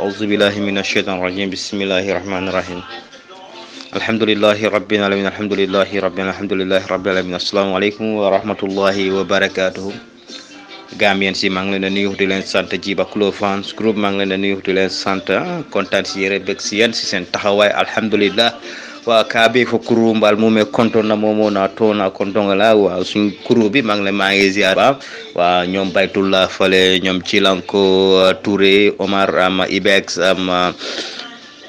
أعوذ بالله من الشيطان الرجيم بسم الله الرحمن الرحيم الحمد لله رب العالمين الحمد لله رب العالمين السلام عليكم ورحمة الله وبركاته Gambien si maa ngi leen di nuyu di leen sant Jiba Klo Fans Group maa ngi leen di nuyu di leen sant kontaan si yére bég si yéen si seen taxawaay alhamdulillah waa kaabe fo kuru mbal mume konto na momo na tona konto ngala waa suñ kuru bi maa ngi ziar ba waa ñoom Baytullah fale ñoom Cilanko Touré Omar am Ibex am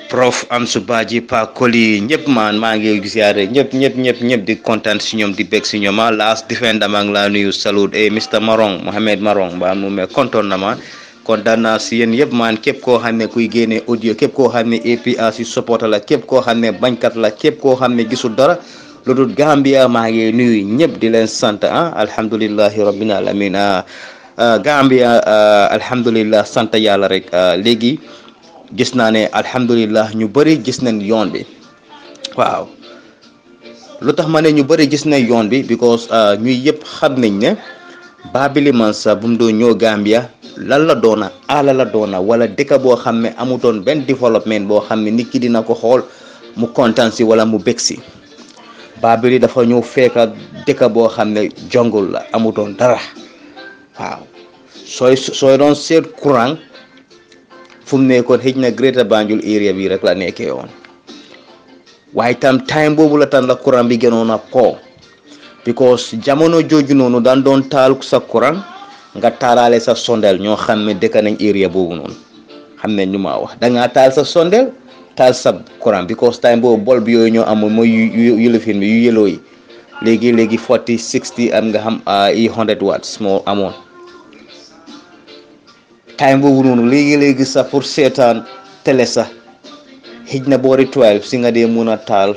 prof Amsu Badji Pa Koli ñëpp maa ngi ziare ñëpp di kontaan si ñoom di bég si ñoom last defender maa ngi laa nuyu salut Mr Marong Mohamed Marong ba mu me kontoon na ma kontaan naa si yéen yëpp maan képp koo xam ne kuy génne audio képp koo xam ne APRC supporter la képp koo xam ne bañkat la képp koo xam ne gisul dara lu dul Gambia maa ngi nuyu ñëpp di leen sant alhamdulillahi rabbil alamin Gambia alhamdulillah sant yàlla rek léegi gis naa ne alhamdulillah ñu bëri gis nañ yoon bi waaw lu tax ma ne ñu bëri gis nañ yoon bi because ñuy yëpp xam nañ ne Babili Mansa bu mu doon ñëw Gambia lan la doona ala la doona wala dëkk boo xam ne amutoon benn développement boo xam ne nit ki dina ko xool mu kontaan si wala mu bég si Babili dafa ñëw fekk dëkk boo xam ne jongul la amutoon dara waaw sooy doon seet courant fu mu nekkoon xëj na Greater Banjul area bi rek la nekkee woon waaye tam time boobu la tan la courant bi gënoon a po because jamono jooju noonu daan doon taal sa courant nga taalaale sa sondel ñoo xam ne dëkk nañ area boobu noonu xam ne ñu ma wax dangaa taal sa sondel taal sa courant because time boobu bol bi yooyu ñoo amul mooy yu lifin bi yu yeloo yi léegi 40 60 am nga xam 100 watts moo amoon time boobu noonu léegi sax pour seetaan télé sax xëj na boori 12 si nga dee mun a taal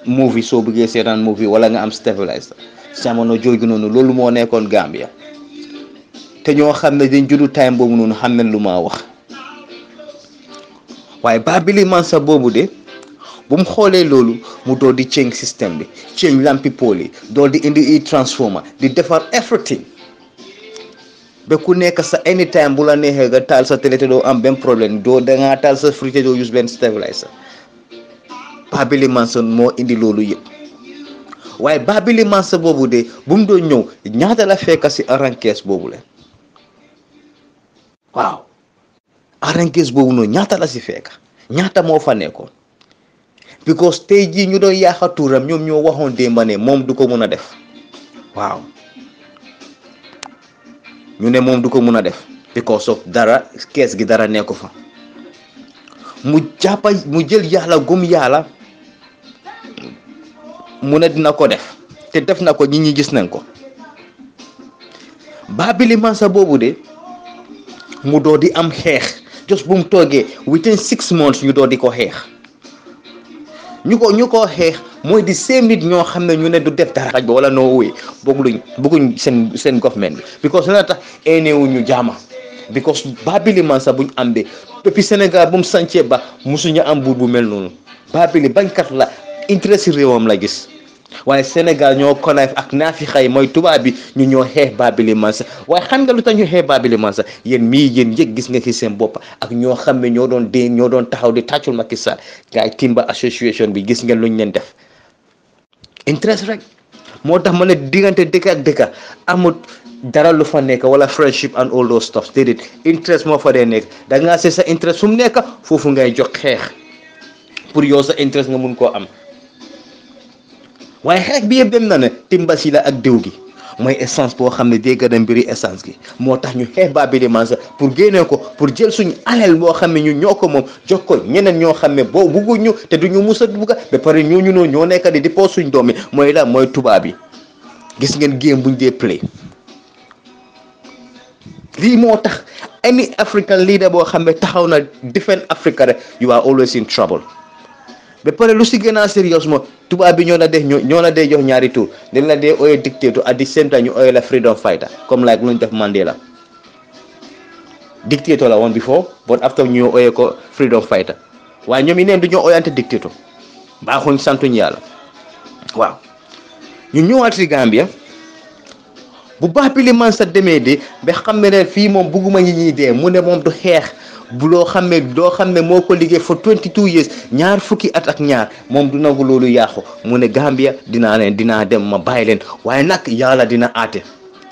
movie soo bëggee seetaan movie wala nga am stabilizer jamono jooju noonu loolu moo nekkoon Gambia te ñoo xam ne dañ juddu time boobu noonu xam nañ lu ma wax waaye Babili Mansa boobu de bu mu xoolee loolu mu dool di change système bi change lampi pole yi dool di indi transformer di defar everything ba ku nekk sa anytime bu la neexee nga taal sa télé te doo am benn problème doo dangaa taal sa frite doo use benn stabilizer Babili Mansa moo indi loolu yëpp waaye Babili Mansa boobu de bu mu doon ñëw ñaata la fekk si arrankees boobu la waaw arrankees boobu noonu ñaata la si fekk ñaata moo fa nekkoon because tey jii ñu doon yaaxa tuuram ñoom ñoo waxoon démba ne moom du ko mun a def waaw ñu ne moom du ko mun a def because of dara kees gi dara nekku fa mu jël yàlla gum yàlla mu ne dina ko def te def na ko ñi gis nañ ko Babili Mansa boobu de mu doo di am xeex just bu mu toogee within 6 months ñu doo di ko xeex ñu ko xeex mooy di same nit ñoo xam ne ñu ne du def dara xaj ba wala noo wéy bëgguñ seen government bi because la tax eenewu ñu jaama because Babili Mansa buñ am de depuis Sénégal bu mu sancee ba musuñu am buur bu mel noonu Babili bañkat la intérêt si réewam la gis waaye Sénégal ñoo konayf ak naafixa yi mooy tubaab bi ñu ñoo xeex Babili Mansa waaye xam nga lu tax ñu xeex Babili Mansa yéen yëg gis nga ci seen bopp ak ñoo xam ne ñoo doon taxaw di tàccul Macky Sall gaay Timber Association bi gis ngeen luñ leen def interest rek moo tax ma ne diggante dëkk ak dëkk amut dara lu fa nekk wala friendship and all those stuff déedéet interest moo fa dee nekk da ngaa seet sa interest fu mu nekk foofu ngay jox xeex pour yow sa interest nga mun koo am waaye xeex bi yëpp dem na ne timbasi la ak diw gi mooy essence boo xam ne dégg na mbiri essence gi moo tax ñu xeex Babili Mansa pour génnee ko pour jël suñu alal boo xam ne ñu ñoo ko moom jox ko ñeneen ñoo xam ne boo bugguñu te duñu musa bugga ba pare ñooñu noonu ñoo nekk di poos suñ doom yi mooy la mooy tubaab yi gis ngeen game buñ dee play lii moo tax any African leader boo xam ne taxaw na defend Africa rek you are always in trouble ba pare lu si gën a sérieux mo tubaab bi ñoo la dee jox ñaari tur dañ la dee ooyee dictator at the same time ñu ooyee la freedom fighter comme like lu ñu def Mandela dictator la woon before but after ñu ooyee ko freedom fighter waaye ñoom yi neen du ñoo ooyante dictator baaxuñ santuñ yàlla waaw ñu ñëwaat si Gambia bu Babili Mansa demee de ba xam ne fii moom bugguma ñi ñuy dee mu ne moom du xeex bu loo xam ne doo xam ne moo ko liggéey for 22 years ñaar fukki at ak ñaar moom du nangu loolu yàqu mu ne Gambia dinaa dem ma bàyyi leen waaye nag yàlla dina aate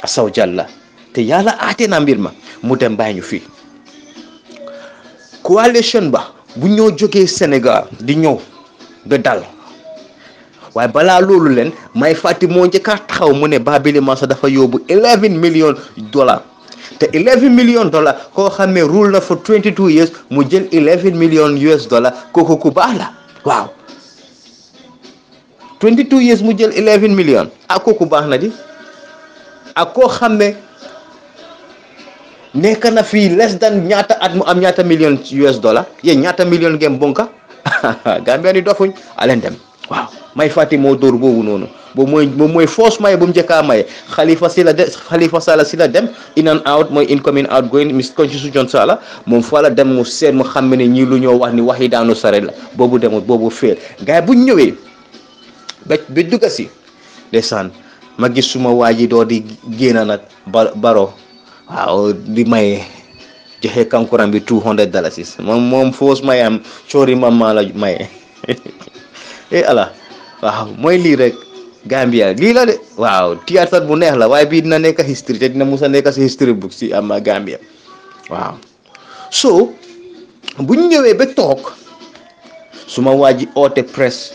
asaw jàlla te yàlla aate na mbir ma mu dem bàyyi ñu fii coalition ba bu ñoo jógee Sénégal di ñëw ba dal waaye balaa loolu leen may fàtti moo njëkkaa taxaw mu ne Babili Mansa dafa yóbbu 11 millions dollars te 11 millions dollars koo xam ne rule na for 22 years mu jël 11 millions US dollars kooku ku baax la waaw 22 years mu jël 11 millions ak kooku baax na di ak koo xam ne nekk na fii less than ñaata at mu am ñaata millions US dollars yéen ñaata millions ngeen bonka Gambia ni dofuñ aleen dem waaw may fàtti moo dóor boobu noonu boobu mooy force maye bu mu njëkkaa maye Khalifa Sallah si la dem in and out mooy incoming outgoing Miss Constitution Sallah moom fa la dem mu seet mu xam ne ñii lu ñoo wax ni waxi daanu sare la boobu demul boobu féer gars yi buñ ñëwee ba dugga si ndeysaan ma gis suma waa ji doo di génn nag baro waaw di maye joxe kankuram bi $200 moom force maye am coori mama la maye ala waaw mooy lii rek Gambia lii la de waaw théâtre bu neex la waaye bii dina nekk history te dina musa nekk si history book si ama Gambia waaw so buñ ñëwee ba toog suma waa ji oote press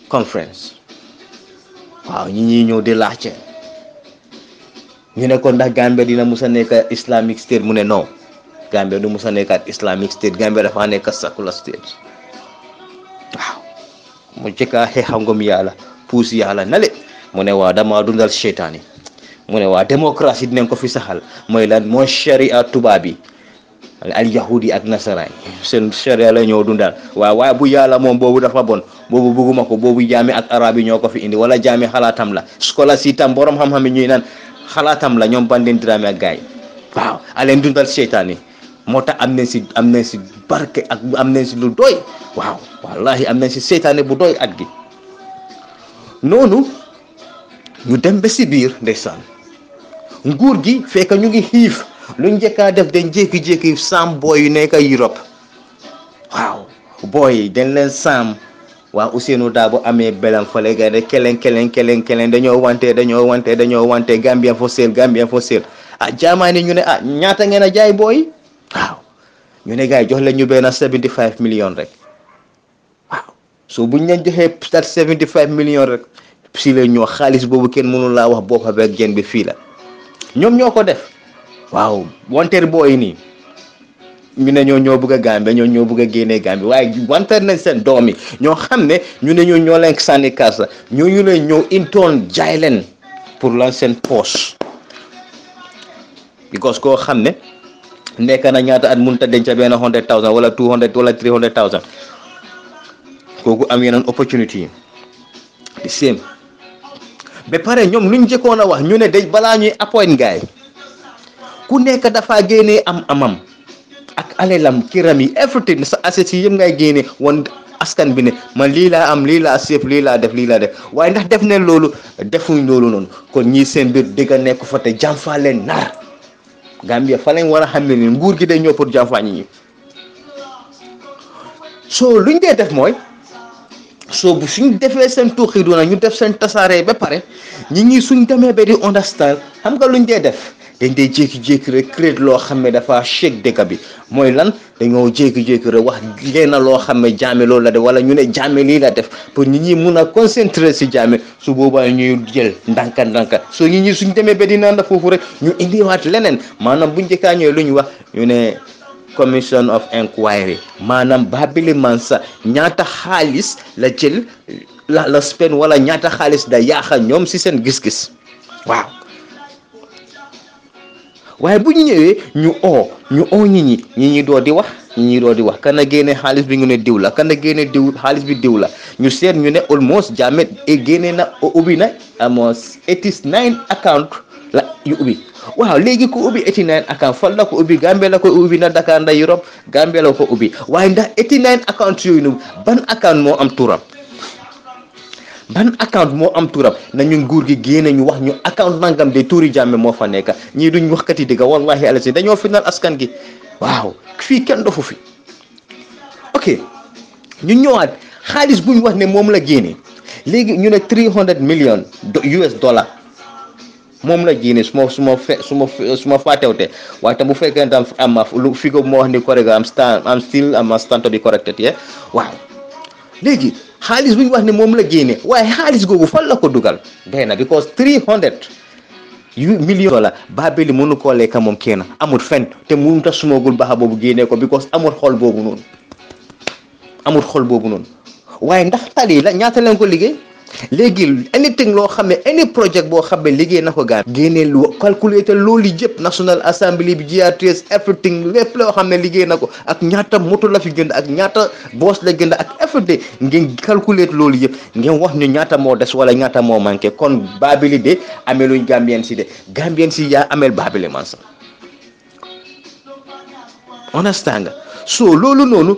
conference waaw ñi ñëw di laajte ñu ne ko ndax Gambia dina musa nekk Islamic State mu ne non Gambia du musa nekkaat Islamic State Gambia dafa nekk secular state waaw mu jëkkaa xeexa ngom yàlla puus yàlla nale mu ne waa dama dundal seytaane mu ne waa démocratie dinañ ko fi saxal mooy lan mooy sharia tubaab bi al yahudi ak nasaraan seen sharia la ñoo dundal waaye bu yàlla moom boobu dafa bon boobu bëgguma ko boobu jaami ak arab yi ñoo ko fi indi wala jaami xalaatam la scolaire si tam borom xam-xam yi ñuy naan xalaatam la ñoom Banding Dramé ak gaay waaw aleen dundal seytaane moo tax am nañ si barke ak am nañ si lu doy waaw wallahi am nañ si seytaane bu doy at gi noonu ñu dem ba si biir ndeysaan nguur gi fekk ñu ngi xiif lu njëkkaa def dañ jékki-jékki saam booy yu nekk Europe waaw booy dañ leen saam waa Ousseynou Dabo amee belam fale ga de keleng dañoo wante Gambien fo seel ah jaamaani ñu ne ah ñaata ngeen a jaay booy waaw ñu ne gars yi jox leen ñu benn 75 millions rek waaw so buñ leen joxee stat 75 millions rek si la ñoo xaalis boobu kenn mënu laa wax boppa beeg jën bi fii la ñoom ñoo ko def waaw wanteer booy nii ñu ne ñoo bëgg a Gambie ñoo bëgg a génnee Gambie waaye wanteer nañ seen doom yi ñoo xam ne ñu ne ñoo leen sànni kaasa ñu leen ñëw intoon jaay leen pour lan seen poche because koo xam ne nekk na ñaata at mënut a denc benn 100,000 wala 200 wala 300,000 kooku am yeneen opportunity yi di same ba pare ñoom luñ njëkkoon a wax ñu ne dañ balaa ñuy appoint gaay ku nekk dafa génnee amam ak alelam kiram yi everything sa assets yi yëpp ngay génne woon askan bi ne man lii laa am lii laa séef lii laa def waaye ndax def ne loolu defuñ loolu noonu kon ñii seen mbir dëgg nekk fa te jàmfaa leen nar Gambia fa lañ war a xam ne ni nguur gi day ñëw pour jàmfaa ñi so luñ dee def mooy so bu suñ defee seen tuuxi doona ñu def seen tasaare ba pare ñi suñ demee ba di understand xam nga luñ dee def dañ dee jékki-jékki rek créer loo xam ne dafa chèque dëkk bi mooy lan dañoo jékki-jékki rek wax leen na loo xam ne jaame loolu la def wala ñu ne jaame lii la def pour ñi mun a concentrer si jaame su boobaa ñuy jël ndànka so ñi suñ demee ba di naan la foofu rek ñu indiwaat leneen maanaam bu njëkkaa ñëwee lu ñu wax ñu ne commission of inquiry maanaam Babili Mansa ñaata xaalis la jël la spend wala ñaata xaalis da yaaxa ñoom si seen gis-gis waaw waaye bu ñu ñëwee ñu oo ñi doo di wax kan a génne xaalis bi ñu ne diw la kan a génne diw xaalis bi diw la ñu seet ñu ne almost Jammeh génne na ubbi na amos 89 account la yu ubbi waaw léegi ku ubbi 89 account fan la ko ubbi Gambie la ko ubbi na Dakar nda Europe Gambie la ko ubbi waaye ndax 89 account yooyu nu ban account moo am turam na ñu nguur gi génne ñu wax ñu account nangam de tuuri Jammeh moo fa nekk ñii duñ waxkati dëgg wallahi alasi dañoo final askan gi waaw fii kenn dofu fi ok ñu ñëwaat xaalis bu ñu wax ne moom la génne léegi ñu ne 300 million US dollar moom la génne su ma fàttewte waaye tam bu fekkee tam am lu fi ko moo wax ni correct am stand to be corrected yeah waaw léegi xaalis bu ñu wax ne moom la génne waaye xaalis googu fan la ko dugal benn because 300 million dollar Babili mënu koo lekka moom kenn amul fen te mënut a sumagul baxa boobu génnee ko because amul xol boobu noonu waaye ndax tali la ñaata leen ko liggéey léegi anything loo xam ne any project boo xam ne liggéey na ko gaan génnee lu calculator loolu yëpp National Assembly bi GRTS everything lépp loo xam ne liggéey na ko ak ñaata moto la fi jënd ak ñaata boos la jënd ak everything ngeen calculate loolu yëpp ngeen wax ñu ñaata moo des wala ñaata moo manqué kon Babili de ameluñ Gambien si de Gambien si yaa amel Babili man sax understand nga so loolu noonu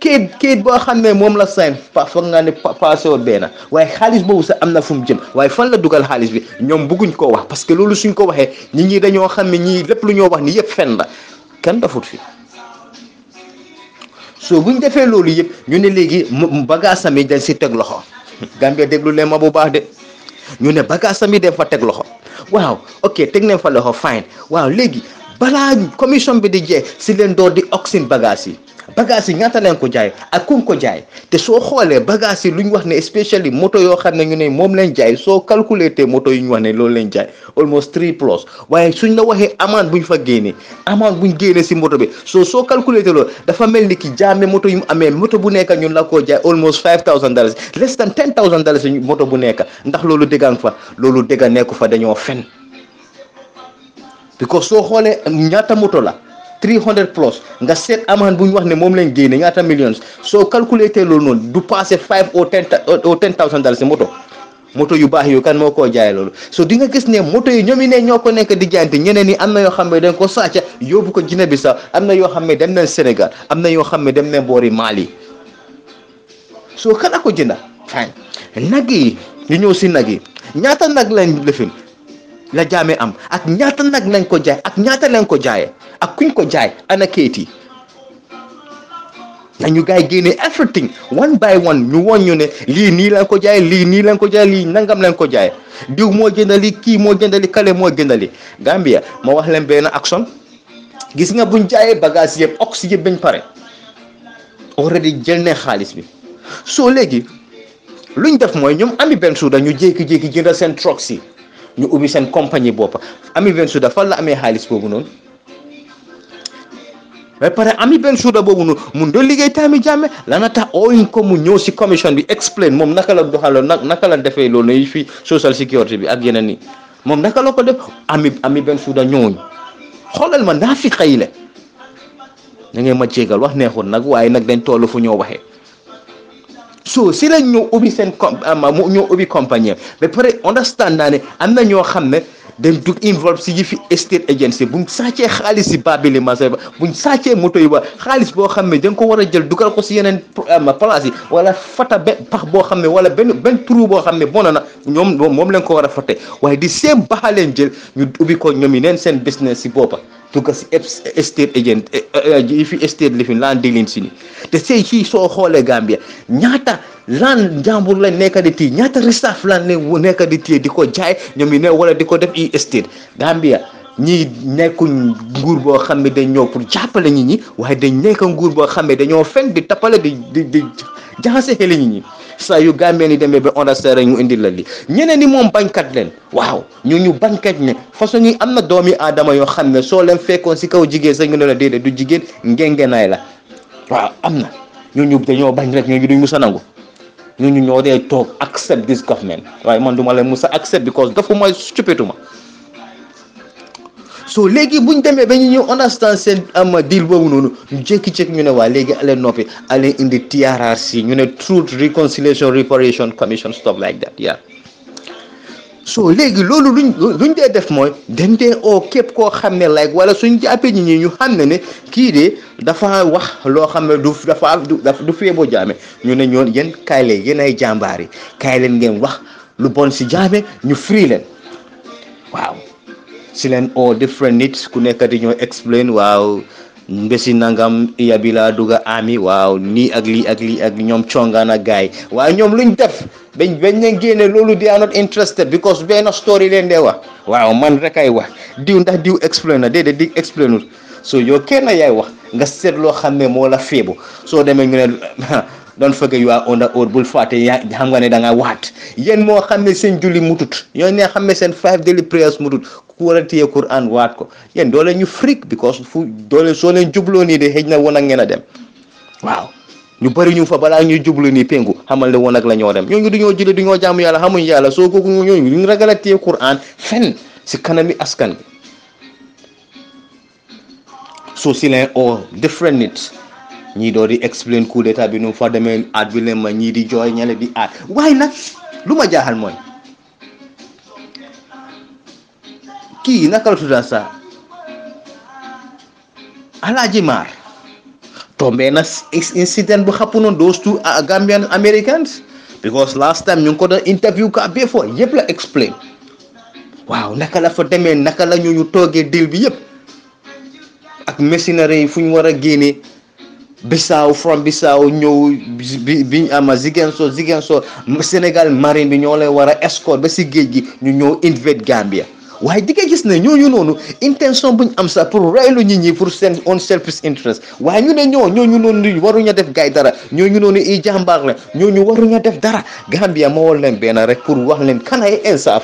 kayit boo xam ne moom la sign foog nga ne passé woon benn waaye xaalis boobu sax am na fu mu jëm waaye fan la dugal xaalis bi ñoom bëgguñ koo wax parce que loolu suñ ko waxee nit ñi dañoo xam ne ñii lépp lu ñoo wax ni yëpp fen la kenn dafut fi so buñ defee loolu yëpp ñu ne léegi bagaasam yi dañ si teg loxo Gambia déglu leen ma bu baax de ñu ne bagaasam yi dañ fa teg loxo waaw ok teg nañ fa loxo fine waaw léegi balaa commission bi di jeex si leen door di oxin bagage yi ñaata leen ko jaay ak kum ko jaay te soo xoolee bagage yi lu ñu wax ne especially moto yoo xam ne ñu ne moom leen jaay soo calculer te moto yu ñu wax ne loolu leen jaay almost 3 plus waaye suñ la waxee amende buñ fa génnee amende buñ génnee si moto bi soo calculer te loolu dafa mel ni ki jaame moto yu mu amee moto bu nekk ñun la koo jaay almost $5,000 less than $10,000 moto bu nekk ndax loolu déggaan fa loolu dégga nekku fa dañoo fen because soo xoolee ñaata moto la 300 plus nga seet amende bu ñu wax ne moom lañ génne ñaata millions soo calculé loolu noonu du passé $5,000 or $10,000 si moto yu baax yu kan moo koo jaay loolu so di nga gis ne moto yi ñoom yi ne ñoo ko nekk di jaayante ñeneen ñi am na yoo xam ne dañ ko sàcca yóbbu ko Guinée Bissau am na yoo xam ne dem nañ Sénégal am na yoo xam ne dem nañ boori Mali soo kan a ko jënda fine nag yi ñu ñëw si nag yi ñaata nag lañ lifin la jaame am ak ñaata nag lañ ko jaay ak ñaata lañ ko jaayee ak kuñ ko jaay ana kayit yi nañu gaay génne everything one by one ñu woon ñu ne lii nii lañ ko jaay lii nii lañ ko jaay lii nangam lañ ko jaay diw moo jëndali kii moo jëndali kale moo jëndali Gambia ma wax leen benn action gis nga buñ jaayee bagage yëpp ox yëpp bañ pare already jël ne xaalis bi soo léegi luñ def mooy ñoom Ami Bensouda ñu jékki-jékki jëndal seen truck si ñu ubbi seen compagnie boppa Ami Bensouda fan la amee xaalis boobu noonu ba pare Ami Bensouda boobu noonu mun doon liggéey Tammy Jammeh lana tax ooyuñ ko mu ñëw si commission bi explain moom naka la doxaloo naka la defee loolu ne fi social security bi ak yeneen ni moom naka la ko def Ami Bensouda ñëwuñ xoolal ma naa fi xëy le na ngeen ma jégal wax neexoon nag waaye nag dañ toll fu ñoo waxee so si lañ ñëw ubbi seen ñëw ubbi compagnie ba pare understand naa ne am na ñoo xam ne dañ dugg involve si yi fi estate agency buñ sàccee xaalis si Babili Masay ba buñ sàccee moto yi ba xaalis boo xam ne dañ ko war a jël dugal ko si yeneen place yi wala fata pax boo xam ne wala benn trou boo xam ne bon na ñoom moom lañ ko war a fate waaye di seen baxa leen jël ñu ubbi ko ñoom yi neen seen business si boppa dugga si estate agent yi fi estate lifin laan dealin si ni te sey ci soo xoolee Gambia ñaata lan jàmbur lañ nekk di téye ñaata reserve lan ne nekk di téye di ko jaay ñoom yi ne wala di ko def i estate Gambia ñii nekkuñ nguur boo xam ne dañ ñëw pour jàppale nit ñi waaye dañ nekk nguur boo xam ne dañoo fen di tappale di jaxase xeli nit ñi saa yu Gambien yi demee ba understand ñu indil la li ñeneen ni moom bañkat leen waaw ñu bañkat ne façon yi am na doomi aadama yoo xam ne soo leen fekkoon si kaw jigéen sax ñu ne la déedéet du jigéen ngengenaay la waaw am na ñooñu dañoo bañ rek ñooñu duñ musa nangu ñooñu ñoo dee toog accept this government waaye man duma leen musa accept because dafa mooy stupiduma so léegi buñ demee ba ñu ñëw understand seen deal boobu noonu ñu jékki-jékki ñu ne waa léegi aleen noppi aleen indi TRRC ñu ne Truth Reconciliation Reparation Commission stuff like that yeah so léegi loolu luñ dee def mooy dañ dee oo képp koo xam ne like wala suñ jàppee ñi ñu xam ne kii de dafa wax loo xam ne du feeboo Jammeh ñu ne ñoon yéen kaay leen yéen ay jàmbaar yi kaay leen ngeen wax lu bon si Jammeh ñu free leen waaw si leen all different nit ku nekk di ñoo explain waaw mbesi nangam yabila duga ami waaw nii ak lii ak lii ak ñoom congaan ak gaay waaye ñoom luñ def bañ leen génne loolu they are not interested because benn story leen dee wax waaw man rek ay wax diw ndax diw explain na déedéet di explain ul so yow kenn yaay wax nga seet loo xam ne moo la feebu soo demee ñu ne don't forget you are under oath bul fàtte yaa xam nga ne da nga waat yéen moo xam ne seen julli mutut ñoo ne xam ne seen 5 daily prayers mutut ku war a téye Quran waat ko yéen doole ñu freak because fu doole soo leen jubloo nii de xëj na woon ak ngeen a dem waaw ñu bëri ñu fa balaa ñuy jublu nii penku xamal ne woon ak la ñoo dem ñooñu duñoo julli duñoo jaamu yàlla xamuñ yàlla soo kooku ñooñu ñu ragal a téye Quran fen si kanami askan bi soo si leen oo different nit ñii doo di explain coup d'état bi nu mu fa demee aat bi leen ma ñii di jooy ñale di aat waaye nag lu ma jaaxal mooy kii naka la tudda sa Alhaji Maar tombé na incident bu xappu noonu those two Gambian Americans because last time ñu ngi ko doon interview ka before yëpp la explain waaw naka la fa demee naka la ñu toogee deal bi yëpp ak machinerie yi fu ñu war a génnee Bissau from Bissau ñëw bi ama Ziguinchor Sénégal marine bi ñoo lay war a escort ba si géej gi ñu ñëw invade Gambia waaye di nga gis ne ñooñu noonu intention buñ am sax pour reylu nit ñi pour seen own selfish interest waaye ñu ne ñooñu noonu waruña def gaay dara ñooñu noonu i jàmbaar la ñooñu waruña def dara Gambia moo war leen benn rek pour wax leen kanay Ensa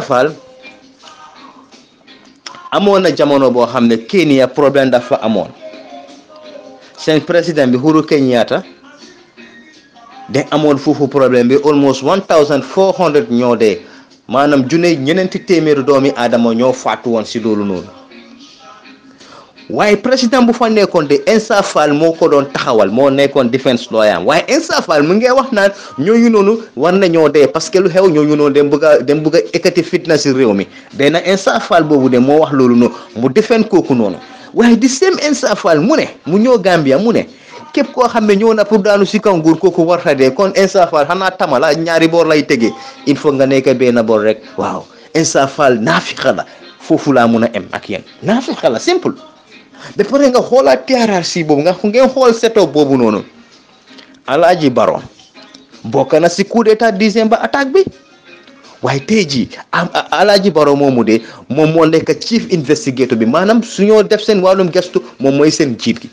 Fall amoon na jamono boo xam ne Kenya problème dafa amoon seen président bi Uhuru Kenyatta de amoon foofu problème bi almost 1400 ñoo dee maanaam ñeneenti téeméeri doomi aadama ñoo faatu woon si loolu noonu waaye président bu fa nekkoon de Ensa Fall moo ko doon taxawal moo nekkoon defense lawyer waaye Ensa Fall mu ngi wax naan ñooñu noonu war nañoo dee parce que lu xew ñooñu noonu dem bëgg a ekkati fitna si réew mi benn Ensa Fall boobu de moo wax loolu noonu mu defend kooku noonu waaye di same Ensa Fall mu ne mu ñëw Gambia mu ne képp koo xam ne ñëw na pour daanu si kaw nguur kooku war a dee kon Ensa Fall xanaa tamala ñaari boor lay tegee il faut nga nekk benn boor rek waaw Ensa Fall naafiqa la foofu laa mun a em ak yéen naafiqa la simple ba pare nga xoolaat TRRC boobu ngeen xool seto boobu noonu Alhaji Barrow bokk na si coup d'état décembre attaque bi waaye tey jii Alhaji Barrow moomu de moom moo nekk chief investigator bi maanaam su ñoo def seen wàllum gestu moom mooy seen jiit gi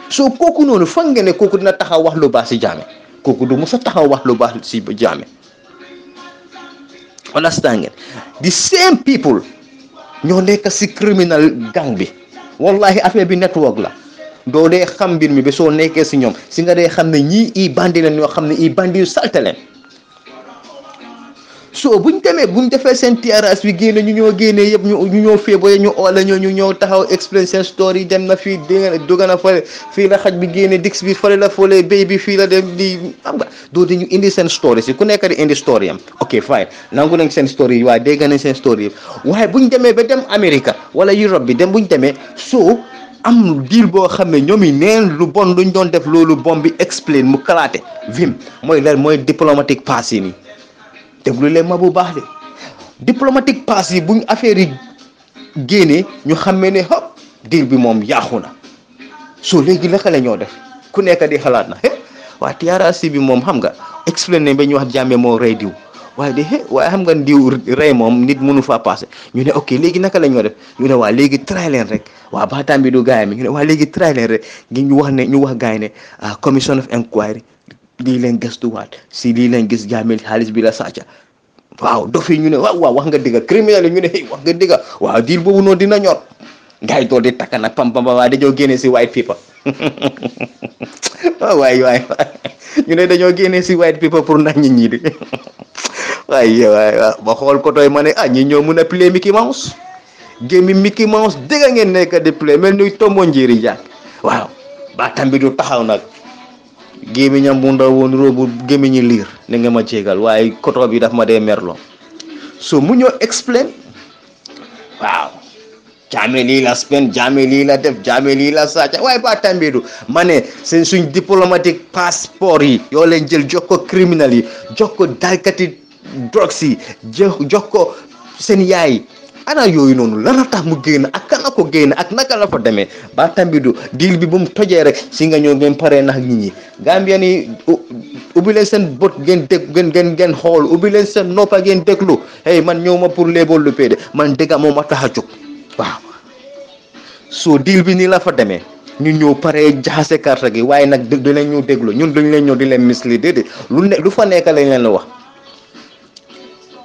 soo kooku noonu fan nga ne kooku dina taxaw wax lu baax si Jammeh kooku du mos a taxaw wax lu baax si Jammeh understand ngeen the same people ñoo nekk si criminal gang bi wallahi affaire bi network la doo dee xam mbir mi ba soo nekkee si ñoom si nga dee xam ne ñii i bandi leen ñoo xam ne i bandi yu salte leen so buñ defee seen TRRC bi génne ñu ñoo génnee yëpp ñu ñoo féeboye ñu oola ñu ñoo taxaw explain seen story dem na fii dugg na fële fii la xaj bi génne dix bi fële la fële béy bi fii la dem di xam nga doo di ñu indi seen story si ku nekk di indi story am ok fine nangu nañ seen story yi waaye dégg nañ seen story yi waaye buñ demee ba dem America wala Europe bi dem buñ demee so am deal boo xam ne ñoom yi neen lu bon luñ doon def loolu bon bi explain mu kalaate vim mooy lan mooy diplomatic pass yi nii déglu leen ma bu baax de diplomatic pass yi buñ affaire yi génnee ñu xamee ne hop deal bi moom yaaxu na soo léegi naka la ñoo def ku nekk di xalaat na waa TRRC bi moom xam nga explain ne ba ñu wax Jammeh moo rey diw waaye de waaye xam nga diw rey moom nit mënu faa passé ñu ne ok léegi naka la ñoo def ñu ne waa léegi try leen rek waa baataan bi du gaay mi ñu ne waa léegi try leen rek ñu wax gaay ne commission of inquiry lii leen gëstuwaat si lii leen gis Jammeh xaalis bi la sàcca waaw dof yi ñu ne waaw wax nga dëgga criminel yi ñu ne wax nga dëgga waaw diil boobu noonu dina ñor gars yi doon di takk nag pam waaye dañoo génne si white paper waay ñu ne dañoo génne si white paper pour nax nit ñi de waay ba xool ko tooy ma ne ñi ñoo mun a play Mickey Mouse gémmi Mickey Mouse dëgga ngeen nekk di play mel ni tombo njéeri jàkk waaw baatam bi du taxaw nag gémmiñam bu ndaw woon róobu gémmiñi liir ne nga ma jégal waaye koto bi daf ma dee merloo so mu ñoo explain waaw Jammeh lii la spend Jammeh lii la def Jammeh lii la sàcca waaye ba tambidu ma ne seen suñ diplomatique passeport yi yoo leen jël jox ko criminal yi jox ko dalkati drugs yi jox ko seen yaay ana yooyu noonu lan la tax mu génn ak kan la ko génn ak naka la fa demee ba tambidu deal bi bu mu tojee rek si nga ñëw ngeen paree nax nit ñi Gambien yi ubbi leen seen bët ngeen dégg ngeen xool ubbi leen seen noppa ngeen déglu hey man ñëw ma pour léebool lu pee de man dégga moo ma tax a jóg waaw so deal bi nii la fa demee ñu ñëw paree jaxase carte gi waaye nag du leen ñu déglu ñun duñ leen ñëw di leen mislead déedéet lu fa nekk lañ leen la wax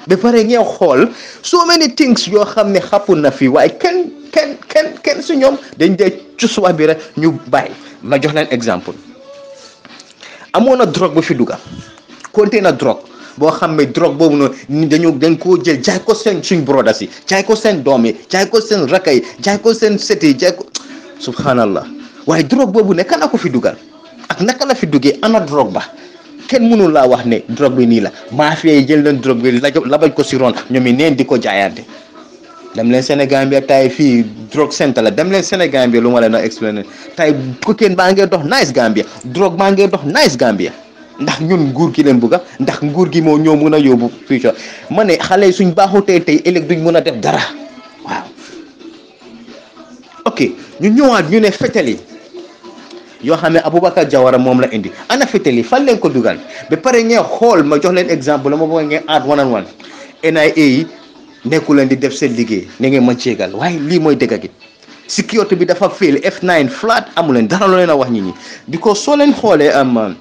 ba pare ngeen xool so many things yoo xam ne xapu na fi waaye kenn su ñoom dañ dee cus wax bi rek ñu bàyyi ma jox leen exemple amoon na drogue bu fi dugga container drogue boo xam ne drogue boobu noonu dañ koo jël jaay ko seen suñ brodas yi jaay ko seen doom yi jaay ko seen rakka yi jaay ko seen set yi jaay ko subhanallah waaye drogue boobu ne kan la ko fi dugal ak naka la fi duggee ana drogue ba kenn mënul laa wax ne drogue bi nii la mafia yi jël leen drogue bi labaj ko si ron ñoom i neen di ko jaayante dem leen Sénégambia tay fii drogue centre la dem leen Sénégambia lu ma leen a expliqué tay cocaine baa ngee dox nice Gambia drogue baa ngee dox nice Gambia ndax ñun nguur gi leen bugga ndax nguur gi moo ñoo mun a yóbbu future ma ne xale yi suñ baaxutee tey ëllëg duñ mun a def dara waaw ok ñu ñëwaat ñu ne fetel yi yoo xam ne Aboubacar Jawara moom la indi ana fetel yi fan leen ko dugal ba pare ngeen xool ma jox leen exemple la ma bëgg ngeen add one and one NIA yi nekku leen di def seen liggéey ne ngeen ma jéegal waaye lii mooy dëgg gi sécurité bi dafa fail F9 flat amu leen dara loo leen a wax nit ñi because soo leen xoolee am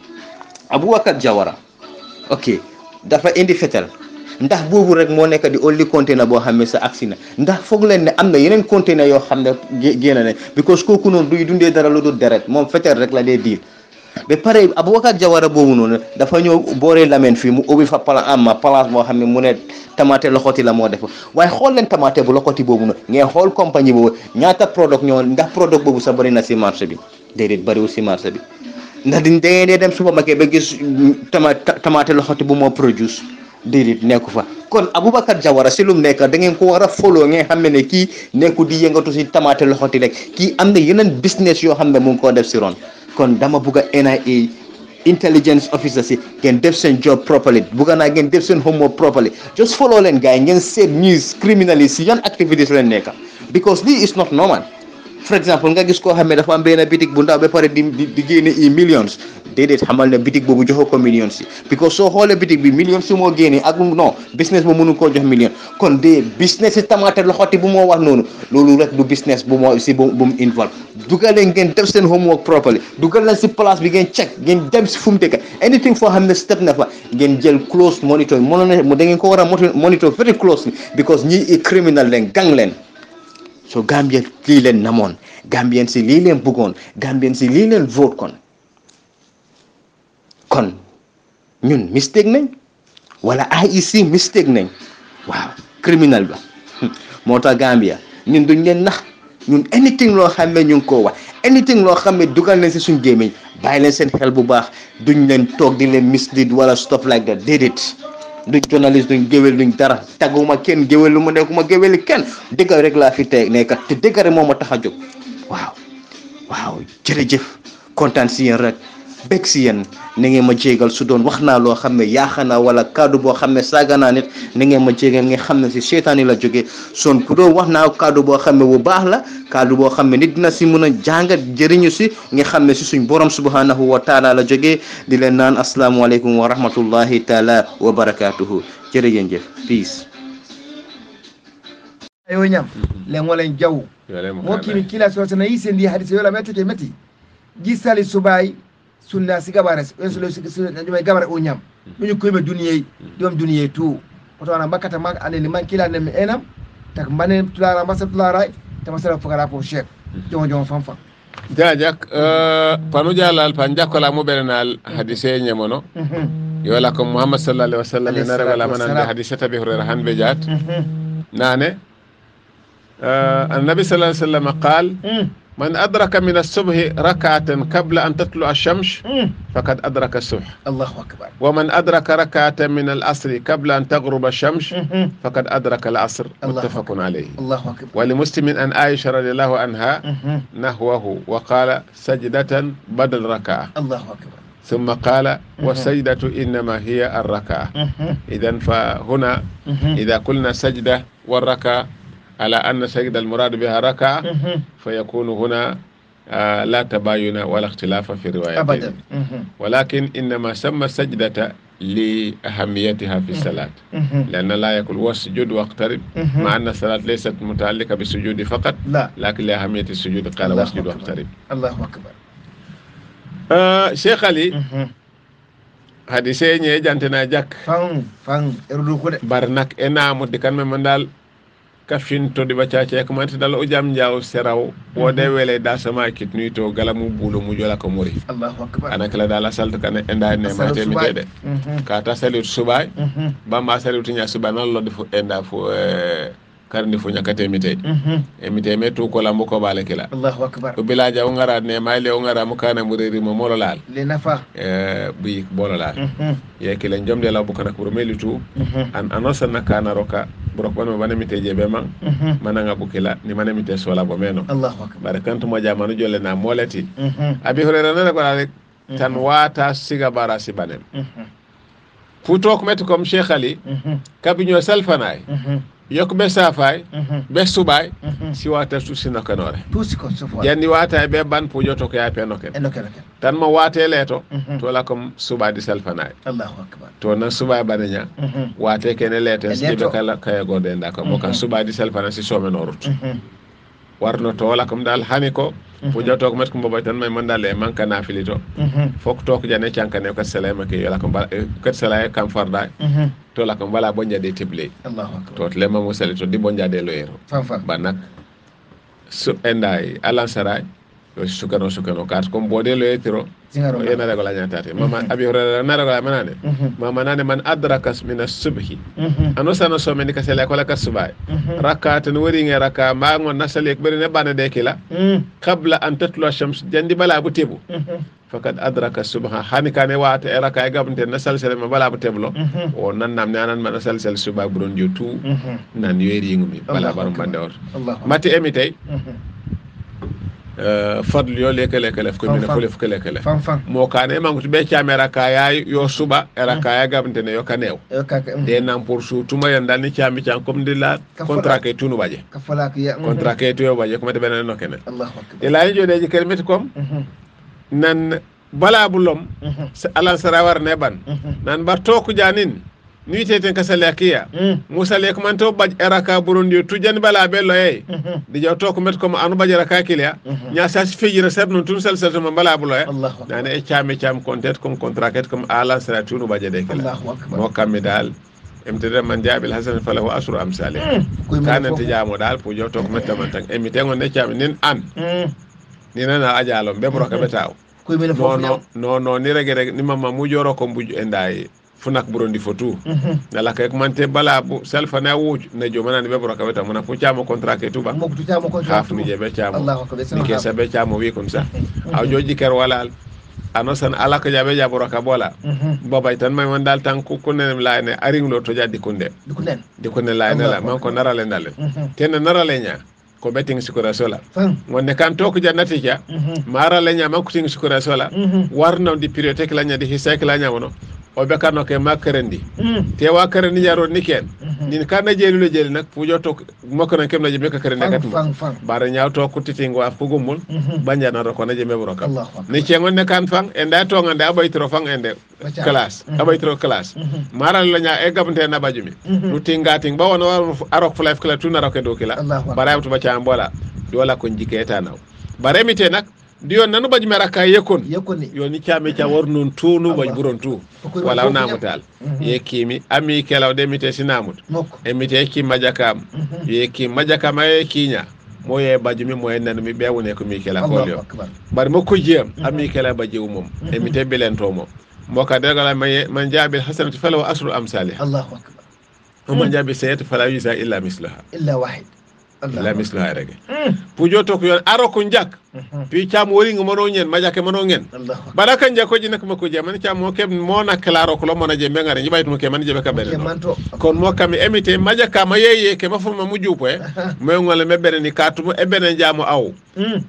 Aboubacar Jawara ok dafa indi fetel ndax boobu rek moo nekk di only container boo xam ne sa agsi na ndax foog leen ne am na yeneen container yoo xam ne génn ne because kooku noonu duy dundee dara lu dul deret moom fetel rek la dee diil ba pare Aboubacar Jawara boobu noonu dafa ñëw booree Lameen fii mu ubbi fa place boo xam ne mu ne tamaate loxoti la moo def waaye xool leen tamaate bu loxoti boobu noonu ngeen xool compagnie boobu ñaata product ñoo ndax product boobu sax bëri na si marché bi déedéet bëriwul si marché bi ndax da ngeen dee dem supermarché ba gis tamaate loxoti bu moo produce déedéet nekku fa kon Aboubacar Jawara si lu mu nekk da ngeen ko war a follow ngeen xam ne kii nekku di yëngatu si tamaate loxoti rek kii am na yeneen business yoo xam ne mu ngi koo def si ron kon dama bugg a NIA intelligence officer si ngeen def seen job properly bugga naa ngeen def seen homework properly just follow leen gars yi ngeen seet news criminally si yan activities leen nekk because this is not normal for example nga gis koo xam ne dafa am benn bitik bu ndaw ba pare di génne millions déedéet xamal ne bitik boobu joxoo ko millions yi because soo xoolee bitik bi millions si moo génne ak non business bu mënu koo jox million kon de business si tamaate loxoti bu moo wax noonu loolu rek du business bu moo si bu mu involve dugal leen ngeen def seen homework properly dugal leen si place bi ngeen check ngeen dem si fu mu tëkk anything foo xam ne step na fa ngeen jël close monitor da ngeen ko war a monitor very closely because ñi criminal leen gang leen so Gambien lii leen namoon Gambien si lii leen bëggoon Gambien si lii leen vote kon ñun mistake nañ wala IEC mistake nañ waaw criminal ba moo tax Gambia ñun duñ leen nax ñun anything loo xam ne ñu ngi koo wax anything loo xam ne dugal leen si suñ gémmiñ bàyyi leen seen xel bu baax duñ leen toog di leen mislead wala stuff like that déedéet duñ journaliste duñ géwél duñ dara taguma kenn géwél lu ma nekkuma géwéli kenn dëgg rek laa fi tey nekkat te dëgg rek moo ma tax a jóg waaw jërëjëf kontaan si yéen rek bég si yéen na ngeen ma jégal su doon wax naa loo xam ne yaaxanaa wala kaddu boo xam ne saaga naa nit na ngeen ma jégal nga xam ne si seetaan yi la jógee son ku doon wax naa kaddu boo xam ne bu baax la kaddu boo xam ne nit dina si mën a jàngat jëriñu si nga xam ne si suñ borom subhanahu wa taala la jógee di leen naan asalaamualeykum wa rahmatullahi taala wa barakatuhu jërëjëf peace ayo ñam len wolen jaw mo kimi kila so sana yise ndi hadisi wala metake meti gisali subay sunna siga bares ensulo siga jumay gabara o ñam ñu koybe duniyey dom duniyey tout oto na bakata mak aneni man kila nem enam tak manen tulara masat tulara tamasala fukara pour chef jomo fanfa jajak panu jalal pan jakola mo berenal hadise ñamono yola ko muhammad sallallahu alaihi wasallam na wala manan hadise tabi hurayra han be jat nane النبي صلى الله عليه وسلم قال من أدرك من الصبح ركعة قبل أن تطلع الشمس فقد أدرك الصبح الله أكبر ومن أدرك ركعة من العصر قبل أن تغرب الشمس فقد أدرك العصر متفق عليه الله أكبر ولمسلم أن عائشة رضي الله عنها نحوه وقال سجدة بدل ركعة الله أكبر ثم قال والسجدة إنما هي الركعة إذن فهنا إذا قلنا سجدة والركعة على أن سجد المراد بها ركعة فيكون هنا لا تباين ولا اختلاف في الروايات أبدا. ولكن إنما سمى السجدة لأهميتها في الصلاة لأن لا يقول واسجد واقترب مع أن الصلاة ليست متعلقة بالسجود فقط لا، لكن لأهمية السجود قال واسجد واقترب. الله أكبر. شيخ علي حديثين يجانتنا جاك فان اردو كده برنك إنا مدكان من دال كفين تو دي بچاچe ko manti dal o jam jaaw seraw wo de wele da sama kitni to galamu bulo mu jola ko mori Allahu akbar. ana kala dala salto kan enda ne mate mi tede ka ta salut subay ba ma salut nya subay non lo defu enda fu karni fu nyakate mi te e mi te metu ko lambo ko bale kila Allahu akbar. o bilaja o ngara ne mayle o ngara mu kana mu reri mo molo lal le nafa bi bolo lal ye kila jomde la bu kana ko melitu an anosa nakana roka brok bano bana mi teje be man mananga bukila ni mana mi te sola bo meno. Allahu akbar. Barakantu mo jamanu jolle na moleti abi horera na ko rek tan wata siga bara sibanem futok metu comme Cheikh Ali kabinyo salfanay yok be safay be subay si wata susina kanore tusi ko sofo janni wata be ban pujoto ko ya penoken tan mo wate leto to la comme suba di salfanay. Allahu akbar. to na suba bananya wate kene leto sibe kala kay gode ndaka mo kan suba di salfana si some norut warno to la comme dal haniko pujoto ko met ko boba tan may mandale manka nafilito fok to ko jane ciankane ko salama ke yala ko ko salay kam farda to la ko bala bonja de tible. Allahu akbar. to lema mo salito di bonja de loyero banak su endai alansaray yo sukano kat ko bode loyetiro yana daga la nyatate mama abi horera na daga manane mama nane man adraka min as-subhi anosano so men ka sele ko la kasubay rakat no wori nge raka ma ngon nasale bari ne bana de kila qabla an tatlu ash-shams jandi bala bu tebu fakat adraka subha hani kane wata e raka e gabnte nasal sele ma bala bu teblo o nan nam nanan ma nasal sele suba bu don jotu nan yeri ngumi bala barum bande or mati emitay fadlu yo lekele ko min ko lef kele mo kane mangutu be camera kaya yo suba era kaya gabnte ne yo kanew de nan pour su tuma yandal ni cami cam comme de la contrat ke tunu baje contrat ke to yo baje ko mate benen no kene Allahu akbar. de la jode ji kelmet kom nan bala bulom ala sarawar ne ban nan bar to ku janin ni teten kasalakiya musa lek man to baj eraka burundi tujan bala bello e di jaw to ko met ko anu bajara ka kilia nya sa fejira sar non tun sal sal bala bulo e nane e chame cham kontet comme contract comme ala sara tunu bajade kala mo kammi dal emtede man jabil hasan falahu asru amsali kana tijamo dal po jaw to ko met man tan emite ngon ne cham nin an ni nana ajalo be bro ka betaw no ni rege ni mama mu joro ko buju endai funak burundi fotu nala kay ko mante bala bu selfa na wuj na jo manani be bro ka beta mona fu chamo contrat ke tuba mo tu chamo contrat ni je be chamo ni ke sabe chamo wi kon sa aw joji ker wala anosan ala ka jabe jaboro ka bola babay tan may man dal tan ku kunen la ne aringlo to jaddi kunde di kunen la ne la man ko narale ndale ten narale nya ko betting sikura sola wonne kan to ko jannati ja mara la nya man ko ting sikura sola warno di priorité la nya di hisek la nya wono o be kanno ke makarendi te wa karendi jaro niken nin kana jeli jeli nak pujo to moko nan kemna je be ka karendi kat mo bare nyaaw to ko titingo af ko gumul banja na ko na je me bro kam ni ci ngon ne kan fang enda to ngande abaytro fang ende class abaytro class maral la nya e gabante na bajumi lu tingating ba wono arok fulaf kala tunara ke do kila bare to ba ci ambola dola ko jiketa naw bare mite nak diyon nanu baj meraka yekon yoni chame cha warnon tunu baj buron tu wala namutal yekimi ami kelaw de mite sinamut e mite ki majakam yeki majakam ay kinya moye bajumi moye nanu mi bewone ko mi kela kolyo bar mako jiem ami kela bajew mom e mite belento mom moka degala man jabil hasanatu falaw asru amsalih Allahu akbar ومن جاب سيئة فلا يجزى إلا مثلها إلا واحد لا مثلها رجع pujoto ko yon aro ko jak pi cham wori ngo mono nyen majake mono ngen bala kan jako ji nak mako je man cham mo kem mo na claro ko lo mona je mengare ni baytu mo ke man je be ka bere kon mo kam emite majaka ma yeye ke maful ma mujupo e mo ngol me bere ni katumo e bene jamo aw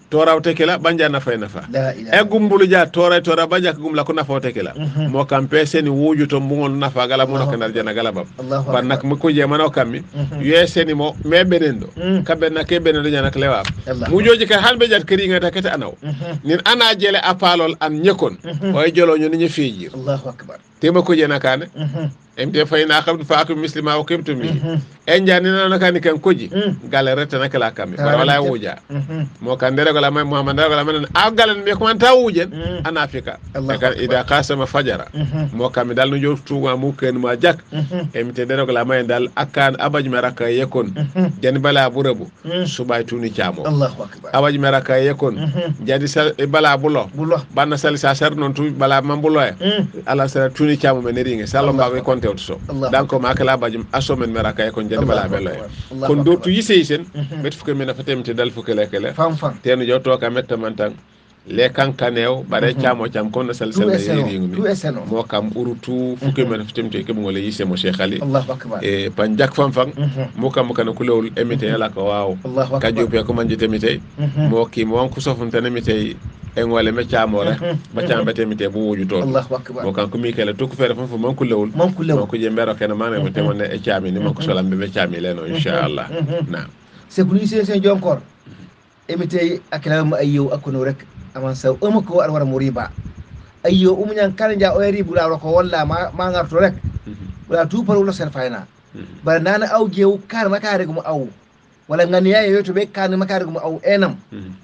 to rawte kala banja na fay na fa e gumbulu ja tora banja ko gumla ko na fawte kala mo kam pese ni wujuto mbugol na fa gala mo ko nar jana gala bab ban nak mako je mano kammi yeseni mo me benendo kabe na ke benendo jana klewa mujoji ka halbe jat keri ngata kete anaw nin ana jele apalol am nyekon way jolo ñu ni fiiji Allahu akbar tema ko jena kane emte fayna xam faakum muslima wa kimtum mi en jani na kan kan koji gale rete nak la kammi wala wuja mo kan dere ko la may muhammad dere ko la man a galen be ko man ta wujen ana afrika ka ida qasama fajara mo kam dal no joftu ma mu ken ma jak emte dere ko la may dal akan abaj maraka yekon den bala burabu subay tuni chamo Allahu akbar abaj maraka yekon jadi sal bala bulo banna sal sa ser non tu bala mambulo ala sa tuni chamo men ringe salom ba kon so danko makala bajum asomen meraka ko jende bala belo kon do tu yisen met fuke men fatem te dal fuke lekele fam tenu joto ka metta mantan le kankanew bare chamo cham kon sal yiri ngumi mo kam urutu fuke men fatem te ke ngole yise mo cheikh ali Allahu akbar e panjak fam mo kam kana kulewul emite yala ko waaw ka jope ko manjite mite mo ki mo ko sofun tan emite en wala me chamo rek ba cham bete mite bu wuju to Allahu akbar mo kan ko mi kala to ko fere fam man kulewul ko je mbero ken man mo te won e chami ni man ko solam be chami leno inshallah na c'est pour sen jonkor emite akala ma ayo akono rek aman saw ko ar wara moriba ayo umnyan kala ja o ribu la ko walla ma ngarto rek wala tu par wala sen fayna bar nana aw jew kar makare gum aw wala ngani yayo to be kan makare gum aw enam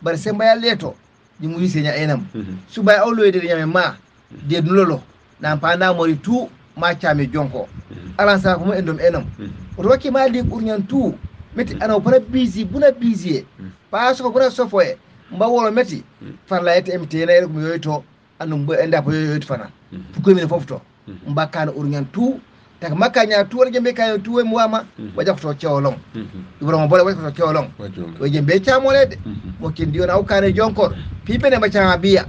bar sen bayal leto ni mu yisenya enam subay aw loyde nyame ma de nulolo na panda mori tu ma chame jonko alan sa ko mo endom enam o wakki ma de urnyan tu meti ana para busy buna busy pa so ko buna sofoe mbawolo meti farla ete mti na ko yoyto anum bo enda po yoyto fana ko mi fofto mbakana urnyan tu tak makanya tu wala jembe kayo tu mo wama waja ko to cewlong ibrahima bole waja ko to cewlong o jembe chamolede mo kin diona o kane jonkor pibe ne ma chama biya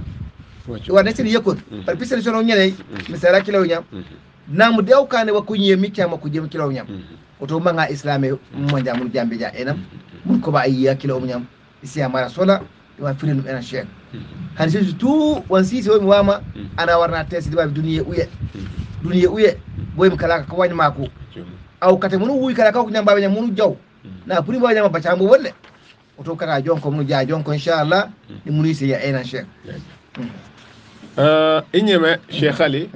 wa ne sin yekon par pisel sono nyene mi sara kilo nyam namu dew kane wa kunye mi chama ku jem kilo nyam o to manga islamé mo jamun jambe ja enam mun ko ba ayya kilo nyam isi amara sola wa firin ena shek hadisi tu wan sisi o mi wama ana warna tesi diba duniya uye boy mi kala ko wani mako aw kate munu wuy kala ko nyamba be munu jaw na puri ba nyamba bacambo wolle o to kaka jonko munu ja jonko inshallah ni munu isi ya ena shek inyeme Cheikh Ali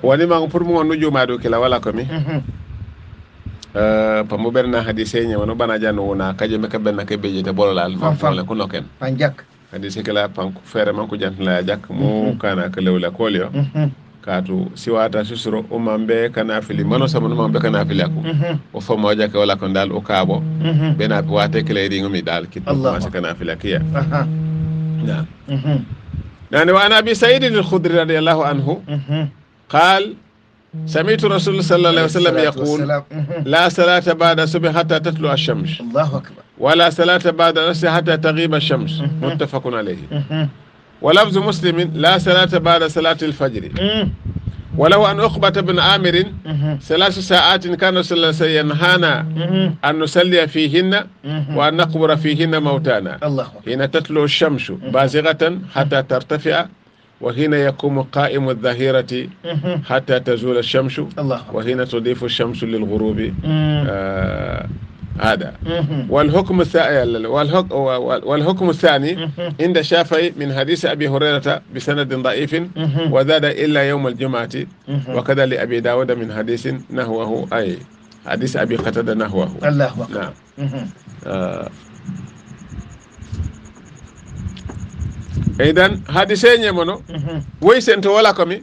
wani ma pour mo no juma do kila wala ko mi pa mo berna hadise nyama no bana janno wona kaje me ka benna ke bejete bolal fa ko noken panjak hadise kala panko fere man ko jantla jak mo kana ka lewla kolyo katu siwata susuro umambe kana fili mano sama no mambe kana fili ako o fo mo jake wala ko dal o kabo bena bi wate kele ri ngami dal kit ma kana fili akiya na nani wa ana bi sa'id al-khudri radiyallahu anhu قال سمعت رسول الله صلى الله عليه وسلم يقول لا صلاة بعد الصبح حتى تطلع الشمس الله أكبر ولا صلاة بعد العصر حتى تغيب الشمس متفق عليه ولفظ مسلم لا صلاة بعد صلاة الفجر ولو أن عقبة بن عامر 3 ساعات كان صلى الله عليه وسلم ينهانا أن نصلي فيهن وأن نقبر فيهن موتانا حين تطلع الشمس بازغة حتى ترتفع وحين يقوم قائم الظهيرة حتى تزول الشمس وحين تضيف الشمس للغروب هذا والحكم الثاني عند الشافعي من حديث أبي هريرة بسند ضعيف وزاد إلا يوم الجمعة وكذا لأبي داود من حديث نحوه أي حديث أبي قتادة نحوه الله أكبر نعم إذن حديثين يمنو ويسنت ولا كمي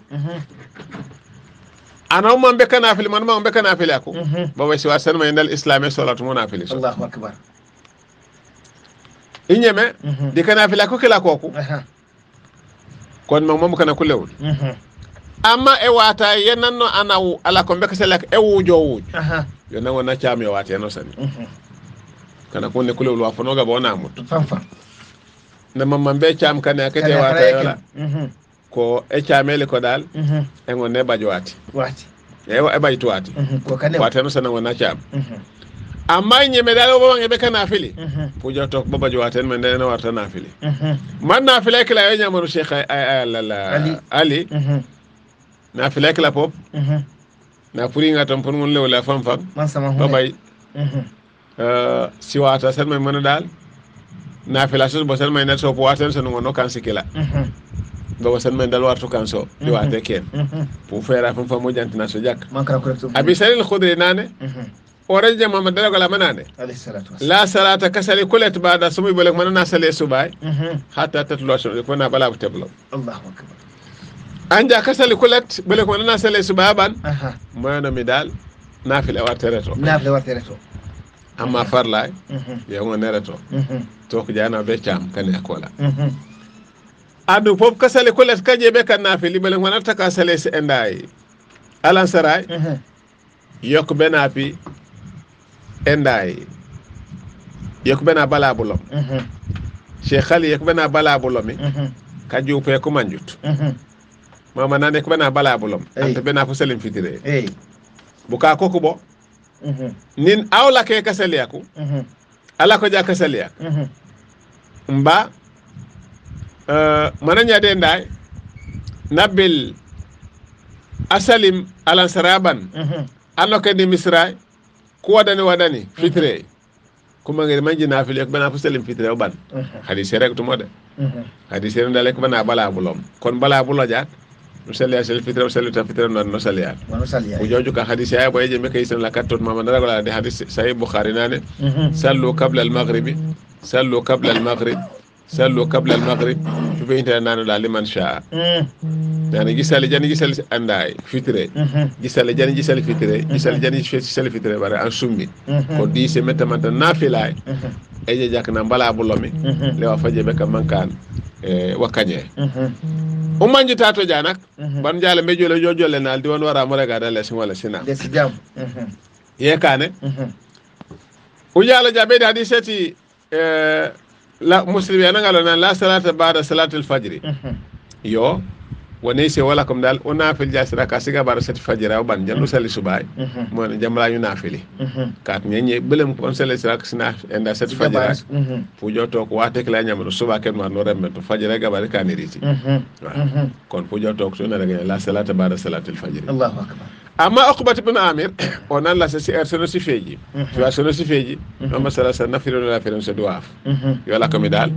أنا أمم بكنا في المن ما أمم بكنا في لأكو بابا سوى سنة من الإسلام صلاة منافلة الله أكبر إنما دي كنا في لأكو كلا كوكو كون ما أمم كنا كله أما إواتا ينانو أنا على كم بكسلك إيو جوج ينانو نشامي واتي أنا سني kana ko ne kulul wa fono ga bona mut fanfa na mamman be cham kana kete wata wala ko e chamele ko dal e ngon ne bajwati wati e baytu wati ko kane wata no sana wona cham amma nyeme dal bo ngebe kana fili puja tok baba jwaten men ne warta na fili man na fili kala yo nyamanu sheikh ali na fili kala pop na puri ngatam pon ngon lewla fam man sama babay siwata sen men man dal na fili asus bo sen men net so po waten sen ngono kan sikila do sen men dal wartu kan so di wate ken pour faire fam mo jantina so jak man kala ko abi salil khudri nane ورجع ما مدرك ولا منانه عليه الصلاة والسلام لا صلاة كسل كلت بعد سمي بلك من الناس اللي سباي حتى تطلع يكون بلا بتبلو الله أكبر أنجا كسل كلت بلك من الناس اللي سباي بان ما أنا مدال نافل أواترتو أما فرلاي يوم نرتو توك جانا بيشام كان يقولا أدو بوب كسل كلت كجي بك نافل بلك من الناس كسل سنداي ألان سراي يوك بنابي endai yakbena bala bulom cheikh ali yakbena bala bulomi kaju pe ko manjut mama nane ko bena bala bulom ante bena fo selim fitire buka koko bo nin awla ke kasaliyaku ala ko ja kasaliyak mba mananya de ndai nabil asalim alan saraban anoke di misrai ko wadani fitre kuma ngir manji nafil yak bana fusalim fitre o ban hadith rek to mode hadith en dalek bana bala bulom kon bala bulo jaat musali asal fitre musali ta fitre non musali ya ko joju ka hadith ya boye je me kay sen la katot mama dara wala de hadith sahih bukhari nane sallu qabla al maghrib sallu qabla al maghrib sallu qabla al maghrib fi bayta nanu la liman sha yani gisali jani gisali anday fitre gisali jani gisali fitre gisali jani gisali fitre bare an summi ko di se metamanta nafilay e je jak na bala bulomi le wa faje be ka mankan wakanye o manji tato janak ban jale mejole jojole nal di won wara mo rega dal sin wala sina des jam ye kane o jala jabe da di seti la muslimin ngalo na la salata ba'da salatul fajr yo woni se wala kom dal o nafil jasira ka siga bar set fajira o ban jandu sali subay mo jamla ñu nafili kat ñe belem ko sali sira ka sina enda set fajira fu joto ko wate kala ñam suba ken ma no rembe to fajira ga bar kaniriti kon fu joto ko na daga la salata ba'da salatul fajr Allahu akbar amma uqbat ibn amir onan la ci ersono ci feji wa sono ci feji amma sala sa nafiru la firu se doaf yo la komi dal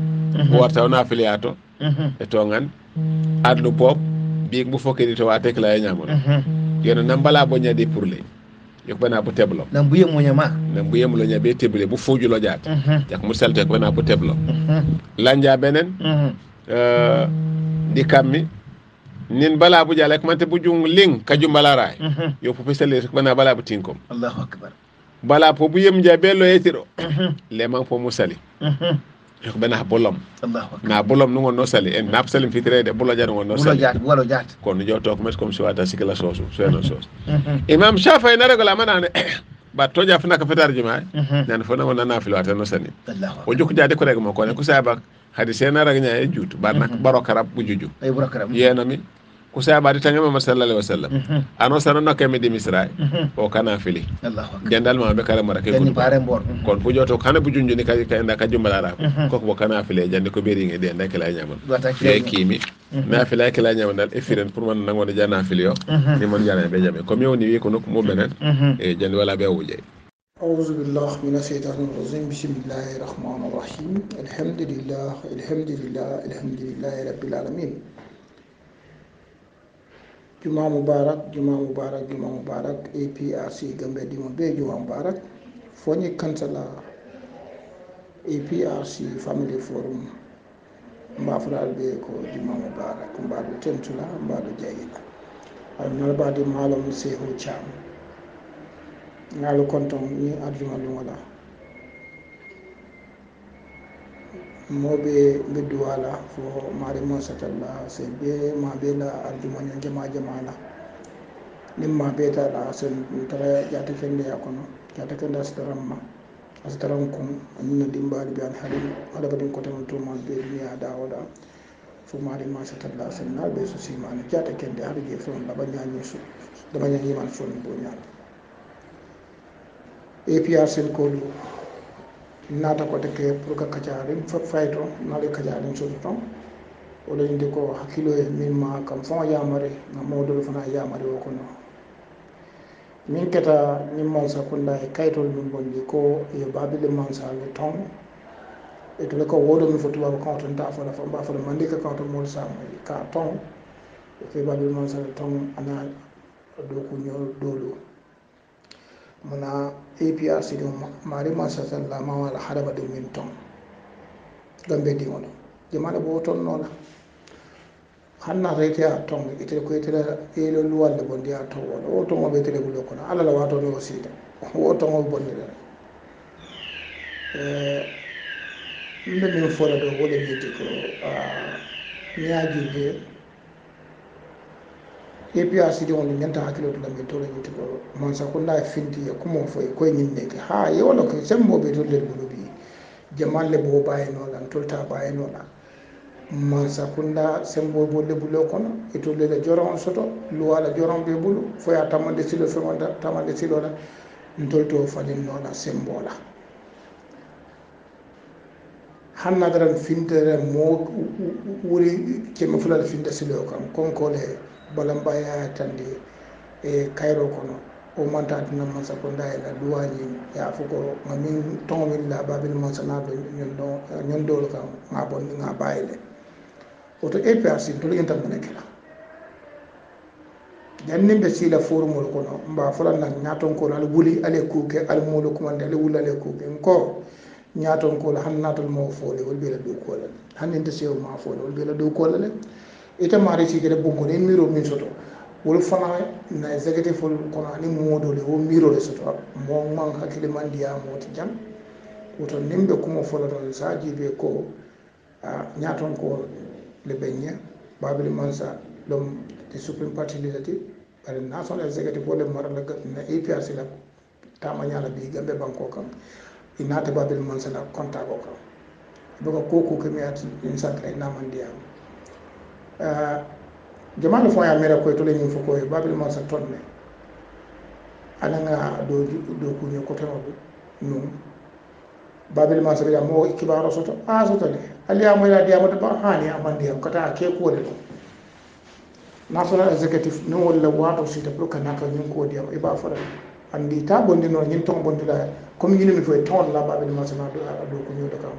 warta ona afiliato e to ngan adlu pop bi bu fokke di to wa tek la ñamon yeno nam bala bo ñade pour le yok bana bu teblo nam bu yemo ñama nam bu yemo lo ñabe teble bu foju lo jaat jak mu salte ko bana bu teblo lanja benen di kammi nin bala bu jalek mante bu jung ling kaju balaray yo fu pesele rek bana bala bu tinkom Allahu akbar bala po bu yem jabe lo yetiro le man fo musali yo bana bolom Allahu akbar na bolom no no sali en nap salim fitre de bolo jar no sali walo jaat kon jo tok mes comme si wata sikla soso seno sos imam shafi'i na regola manane ba to jaf naka fetar juma nan fo na wona na fil wata no sani o jukku jade ko reg mo ko ne ku saba hadise na rag nyaa juut ba nak baro karab bu juju ay baro karab yena mi ku saba di tangama ma sallallahu alaihi wasallam ano sana no kemi di misra o kana fili Allahu akbar dendal ma be kala mara ke ko bare mbor kon fu joto kana bu junju ni kay nda ka jumbala ko ko kana fili jande ko beri ngi de nda kala nyamon ke kimi na fili kala nyamon dal efiren pour man nango de jana fili yo ni mon jana be jame comme yow ni wi ko nok mo benen e jande wala be wuje أعوذ بالله من الشيطان الرجيم بسم الله الرحمن الرحيم الحمد لله الحمد لله الحمد لله رب العالمين جمعة مبارك جمعة مبارك جمعة مبارك APRC Gambia Dimo Bay جمعة مبارك فوني كانسلا APRC Family Forum mbafral be ko jumma mubarak mbadu tentula mbadu jayila al nalbadi malum sehu cham ngalu konton ni arjuma wala mobe bedwala fo mari mo satalla se be ma be la arjuma nyange ma jamala nimma be ta la sen tara jati fende yakono jati kenda staramma asitaran kun anina dimbali bi an hada badin ko tan to man be duniya da wada fu mari ma satalla sanna be su sima an jata kende har je fon da banya su da banya yi man fon bo nyaa APRC ko nata ko te pour ka kajarin fayto nale kajarin so to wala inde ko hakkilo e min ma kam fon yamare na modol fana yamare o ko no min keta min mansa kunda e kaytol min bondi ko e babile mansa le ton e to ko wodo mi fotu ba ko ton ta fala fa ba fala mandi ka ko mol sa ka ton e babile mansa le ton ana do ko nyol dolo muna APRC do mari mansa salla ma wala haraba do min ton gambe di wono jamaala bo ton nona hanna rete a ton ite ko ite elo luwalde bondi a to wala o ton be tele bulo kono ala la wato no sita o ton o bondi la mbe min fola do wala yiti ko nyaaji be APRC di woni nyanta hakilo to lambe to yiti ko man sa ko na finti e ko mo foy ko nyinde ha yo no ko sembo be to le bulo bi jamaale bo baye no lan tolta baye no la mansa kunda sembo bo lebulo kono e to le joron soto luwala joron be bulu foya tamande silo fe wonda tamande silo la ntolto falin no la sembo la hanna daran fintere mo wuri kema fulal finde silo kam konkole balamba ya tande e kayro kono o manta dina mansa kunda e la duwaji ya fuko ngamin tonmin la babil mansa na do nyondo kam ngabon nga bayile oto APRC to yenta mo nekela jannim be sila formol kono mba fala na nyaton ko al wuli ale kuke al molo kumande ale wula ale kuke ko nyaton ko hannatal mo fole wol be la do ko la hannde sew ma fole wol be la do ko la ita mari ci gede bongo ne miro min soto wol fana na executive kono ani modo le o miro le soto mo man hakile mandiya moti jam oto nimbe kuma fola don saji be ko nyaton ko le benya babili mansa lom the supreme party leadership bare national executive wala marala na APRC la tamanya la bi gambe banko kam inata babili mansa la konta ko kam boko koko ke mi at insakre na mandiya jamanu fo ya mera ko to le nyim fo ko babili mansa tonne ananga do ko ni ko tano no babili mansa ya mo kibaro soto soto le aliya mo ya diamo to ba hani amandi am kata ke ko de national executive no wala wato sita pour kana ka nyin ko diam e ba fara andi ta bondi no nyin ton bondi la comme nyin mi fo ton la babili mansa na do ko nyodo kam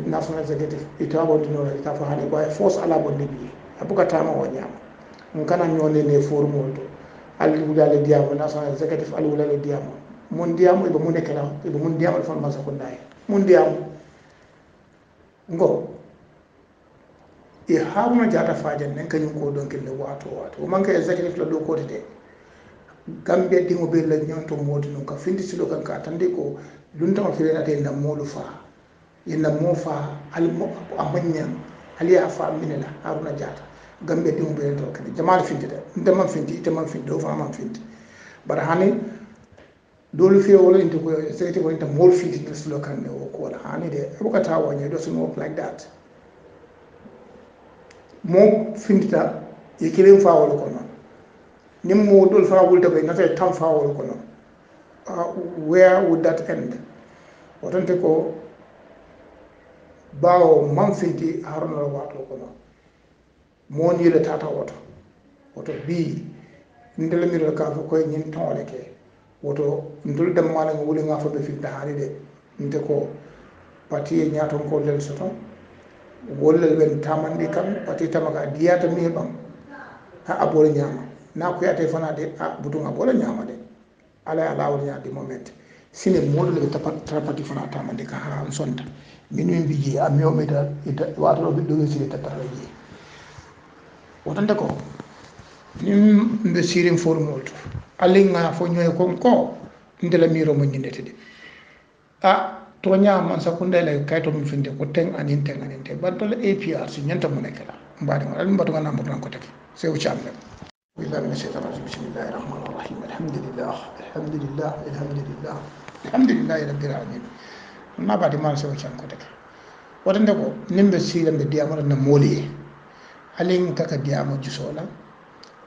national executive ita bondi no ta fa hani ba force ala bondi bi abuka tama wanyama ngana nyone ne formol to ali wulale diamo national executive ali wulale diamo mon diamo e mo nekela e mon diamo fon mansa ko ndai mon diamo ngo e haruna jata fajan nen kanyum ko don kelle wato man ka executive la do ko de gambe dingo be la nyonto modi non ka findi silo kan ka tande ko lunta ma fere ate ndam molu fa yenda mo fa al mo amanya ali afa minela haruna jata gambe dingo be to kede jamal findi de ndam findi ite man findi do fa man findi bar hani dolu fe wala into ko executive ko into mol findi de silo kan ne o ko hani de e ko ta wonye do so like that mo findita e kilen fawol kono nim mo dol fa wulta be nata tam fawol kono where would that end wotante ko bawo man finti haruna wato kono mo ni le tata woto bi ndele mi re ka ko nyin tole ke woto ndul dem mala ngo wuli nga fa be finta hani de nte ko pati e nyaton ko lel soto wollel ɓen tamandi kam pati tamaka diyata mi heɓam ha abole ñama na kuyate fana de bouton abole ñama de ala lawol ñaadi moment sine moɗole ɓe tapati fana tamandi ka ha sonta min mbiji a miomita watoɗo ɓiɗɗo sine tattara ji wotante ko nin mbe sirin formol to alinga fo ñoy kon ko ndela miro mo ñindete de to ñaman sakunda la kayto mun finde ko ten anin te batol APRC ñanta mo nekala mbadi mo al mbatu ngana mo tan ko tek sew chambe billahi minash shaitanir rajim bismillahir rahmanir rahim alhamdulillah alhamdulillah alhamdulillah alhamdulillahi rabbil alamin na ba di man so chan ko tek wadande ko nimbe silambe diamara na moli alin kaka diamo jusola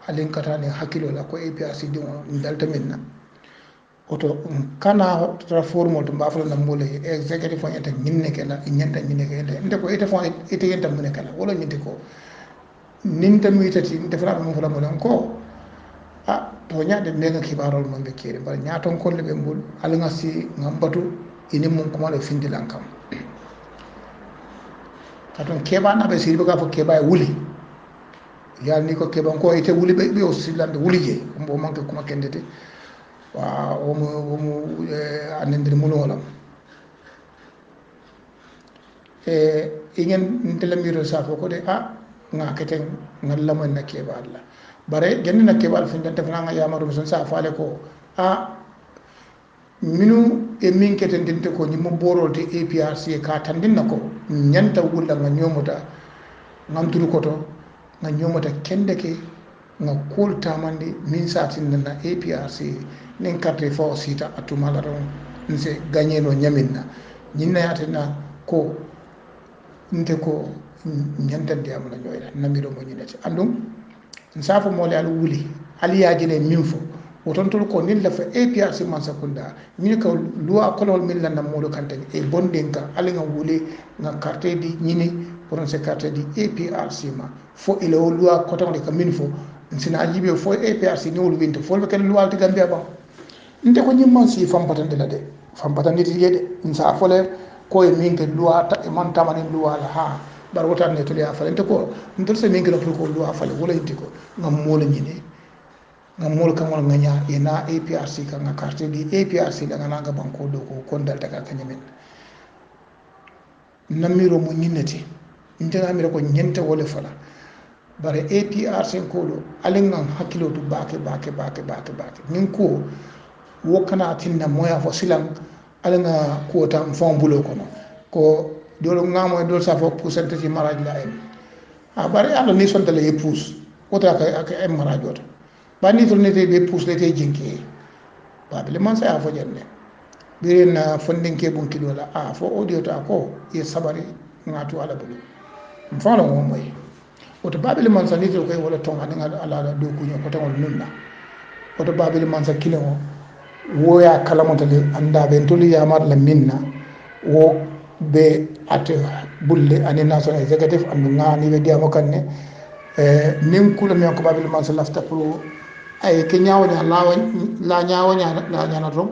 alin katane hakilo la ko APRC di dalta minna oto kana tra formal to mbafala na mole executive fo enta nyinne kala nyanta nyinne kala nde ko ite fo ite yenta mun kala wala nyinte ko ninta mi tati defra mo fala mo ko to nyaade mega kibarol mo be kire bar nyaaton kolle be mbul ala ngasi ngambatu ini mun kuma le findilan kam katon keba na be sirbe ka fo keba e wuli ya ni ko keba ko ite wuli be o silande wuli je mbo manke kuma kendete wa omo anendir mun wala ingen ntelamiro sa fo ko de nga keten ngalla man na keba Allah bare genni na keba fin tan tafna nga yamaru son sa faale ko minu e min keten dinte ko ni mo borol te APRC ka tandin nako nyanta wulla nga nyomota ngam turu koto nga nyomota kendeke nga kulta mandi min satin na APRC nen carte fo sita atuma la ron nse gagné no nyaminna nyinna yatina ko nte ko nyanta diam la nyoyla namiro mo nyinete andum nsafo mole al wuli ali yajine minfo woton tol ko nilla fa APRC man sakunda min ko loi kolol min lan modo kante e bondenka ali nga wuli nga carte di nyini pour se carte di APRC ma fo ile o loi koton de ka minfo sina jibe fo APRC ni wol winto fo be ken loi ti gambia ba nte ko nyimman si fam patande la de fam patande ti yede nsafo le ko e min ke loi ta e man tamane loi la ha bar wotan ne to ya fa nte ko ntel se min ke ko loi fa le wala inti ko ngam mola nyini ngam mol kam wala nganya ina APRC ka nga carte di APRC la nga nga banko do ko kondal daga kanyamen namiro mo nyinete ndena miro ko nyente wala fala bare APRC ko do alingan hakilo to bake nin ko wokana tinna moya fo silang alanga ko tam fambulo kono ko dolo ngamo dol sa fo pourcentage ci maraj la en bare ala ni son tele pousse wota ka ay maraj wota bani to nete be pousse le tay jinki babele man sa fo jenne biren funding ke bon kilo la fo audio ta ko e sabari ngatu ala bulu mfano mo moy woto babele man sa nete ko wala tonga nga ala do ko ko tawol nunna woto babele man sa kilo woya kalamontale anda ɓe toli yamar la minna wo ɓe ate bulle ani national executive andu ngani ɓe diyamo kanne nin kula mi ko babil man sa lafta pour ay ke ñawoña la ñawoña la ñana tom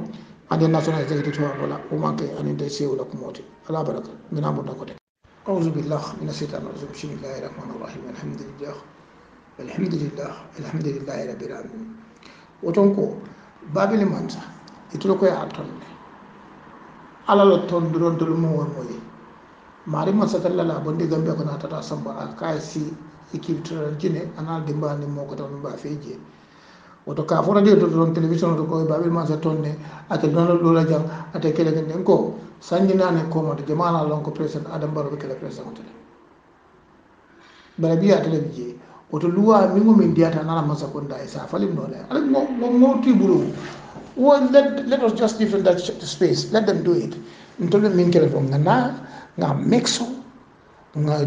ani national executive wala o manque ani de sewla ko moti ala baraka mina mo ko de أعوذ بالله من الشيطان الرجيم بسم الله الرحمن الرحيم الحمد لله رب العالمين وتنكو babili mansa itulo ko ya tonne ala lo ton duron dul mo won moyi mari mansa talla la bonde gambe ko na tata samba ka si équipe jine anal dimba ni moko ton ba feje woto ka fona de don television to ko babili mansa tonne ate don lo la jang ate kele den ko sanji nane ko mo de jamala lon ko president adam baro be kele president bala biya television woto luwa mingo min diata nana masa konda e sa falim no le ala mo tibulu let us just give them that space, let them do it until the min kele from nga mexo nga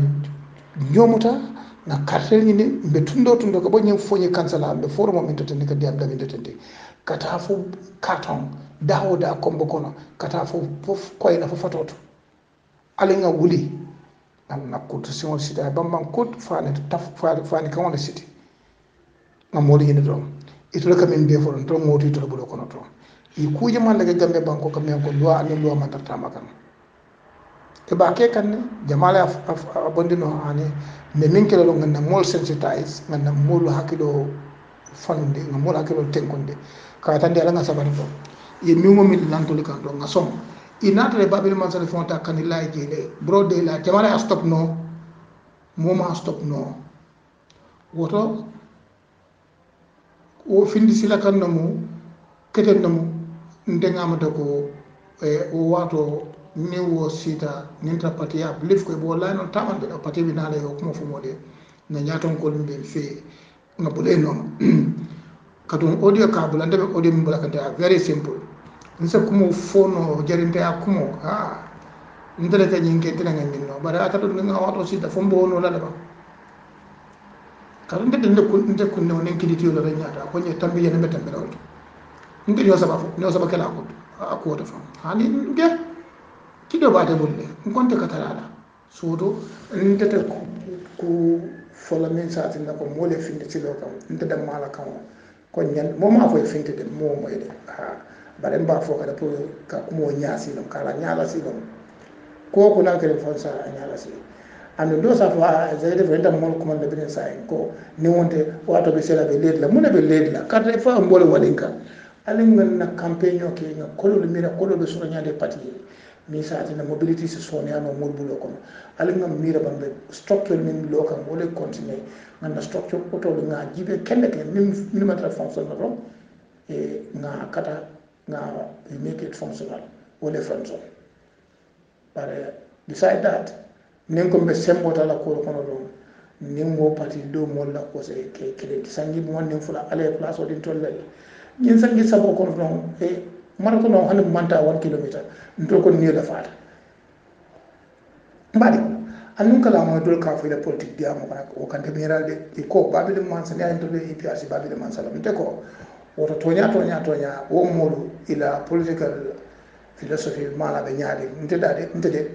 nyomota na kartel ni be tundo ko bonye fonye kansala be forum min to ka diam da min tete kata fo carton dawoda kombo kono kata fo koyna fo fatoto ala nga wuli na kutu siŋol siti ay bamban kut fani kaŋole siti ŋa moolu yini doroŋ itolu ka miŋ bee fo ɗon to ŋootu itolu bulo kono to i kuuje man lege gambe banko ka miŋ ko loi aniŋ loi man tartama kaŋ e ba ke kaŋ ne jamala a bondino ani mais miŋ kele lo ŋa na moolu sensitise ŋa na moolu hakkilo fanundi ŋa moolu hakkilo tenkundi ka tandi ala ŋa sabati to ye miŋo miŋ lantolu kaŋ to ŋa soŋ inatale babili man sale fonta kanila jele bro de la jamala stop no moma stop no woto o findi sila kan namu keten namu ndengamata ko o wato ni wo sita ninta patia believe ko bo la non tamande pati binale yo ko mo fu mode na nyaton ko lumbe fe na bole no kadum audio kabula ndebe audio min bula kanta very simple nsa kumo fono jarinte ya kumo ndele ka nyinge tena ngin no bara ata do nga wato sita fombo no la ba kadum ndede kun no nen kiditi yo la nyata ko nye tambi yene metambe rawto ndede yo saba kala ko ko to fam hani nge kido baate bulle ngonte katalala soto ndete ku fola min sati na ko mole finde ci lo kam ndede mala kam ko nyen mo ma fo finde de mo moy de bare mba fo kada pour ka kumo nyaasi lam kala nyaala si lam ko nan kele fon sa nyaala si ando do sa fa zayde fo ndam mol ko man de bin sa ko ni wonte wato be sela be ledla mun be ledla karte fa mbole walinka alin ngan na campaign o ke nga kolol mira kolol so nyaade pati mi saati na mobility so sonya no mulbulo ko alin ngam mira bambe structure min local wole continue ngan na structure auto nga jibe kende ke min matra fonction no e nga kata nga make it functional wole function bare beside that nen ko be sembo tala ko kono do nen mo pati do mo la ko se ke kede sangi mo nen fula ale place o din tolle ñin sangi sabo ko non e mara ko non hanim manta 1 kilometer ndo ko ni la faata mbadi annun kala mo dol ka fu la politique dia mo ko kan miral de e ko babile man sa nyaa to e PRC babile man salam de ko woto tonya o modu ila political philosophy mala be nyaade ntede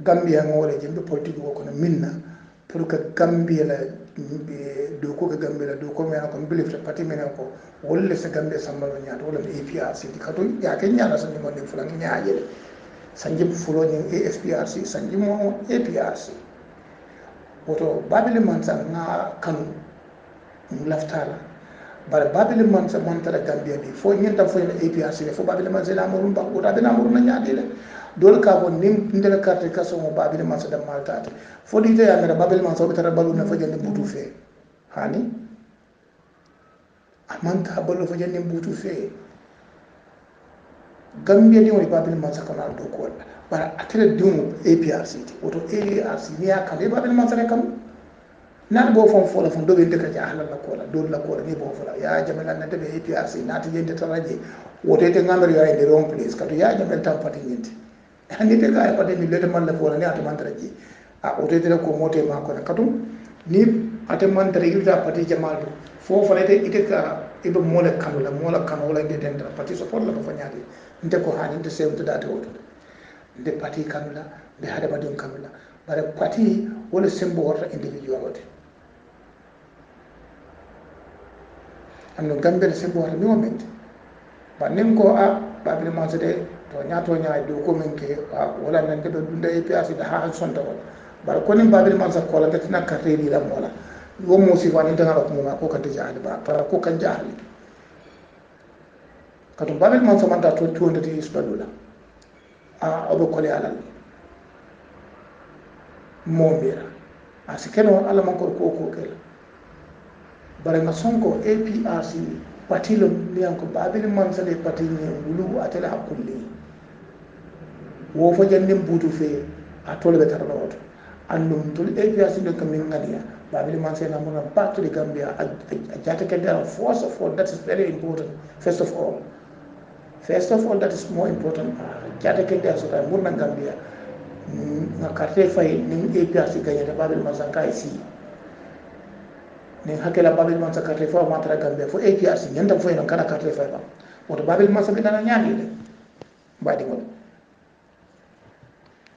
Gambia ngole jembe politique ko no minna pour que Gambia la do ko Gambia la do ko me ko bilifta parti men ko wolle se Gambia sambalo nyaade wala APRC di kato ya ke nyaala sa mo de fulan nyaaje sanji fulo ni ASPRC sanji mo APRC woto babile man sa na kanu laftala bare babile man sa montara Gambia bi fo nyenta fo na APRC fo babile man sa la mo rumba ko da na mo na nyaade le dol ka ko nim ndela carte kaso mo babile man sa da maltate fo di te ya ngara babile man sa be tara balu na fa jende butu fe hani amanta balu fa jende butu fe Gambia ni woni babile man sa kana do ko bara atele dum APRC woto ARC ni ya kan babile man sa kam nan bo fon fola fon dobe ndeka ja halal la kola do la kola ni bo fola ya jamela na debe APRC nati yende taraje wote te ngamere ya inde wrong place kato ya jamel tam pati nyinte ni te kay pati ni lete man la fola ni ata man taraje wote te ko mote ma ko kato ni ata man taraje ta pati jamal do fo fo ite ite ka ibe mola kanu wala de den pati so fola ko fanyade nte ko hani nte sewto date woto nde pati kanula be hada badum kanula bare pati wala sembo wata individual wote anno Gambia sembo wata moment ba nen ko babile man sede to nya do ko men ke wala nan ke do dunda APRC da ha sonta wala bar ko nim babile man sa ko la tina karri la mola wo mo si wani tanga ko mo ko kan jahali ba para ko kan jahali kato babile man sa man ta to 200 years badula obo ko le alal mo mira asikeno ala man ko kela bare nga sonko APRC patilo liyanko babili mansale pati ni wulu atela hakulli wo fo jandim butu fe atole be tarla woto andum tul APRC do kam ngania babili mansale na mona back to the Gambia a jata kedera force of all that is very important first of all that is more important jata kedera so ta mona Gambia nga carte fay ni APRC gagnata babili mansale kay si ni hakela babil man sa carte fo ma tara Gambia fo APRC nyanda fo en kana carte fo ba woto babil man sa bidana nyaani de badi mo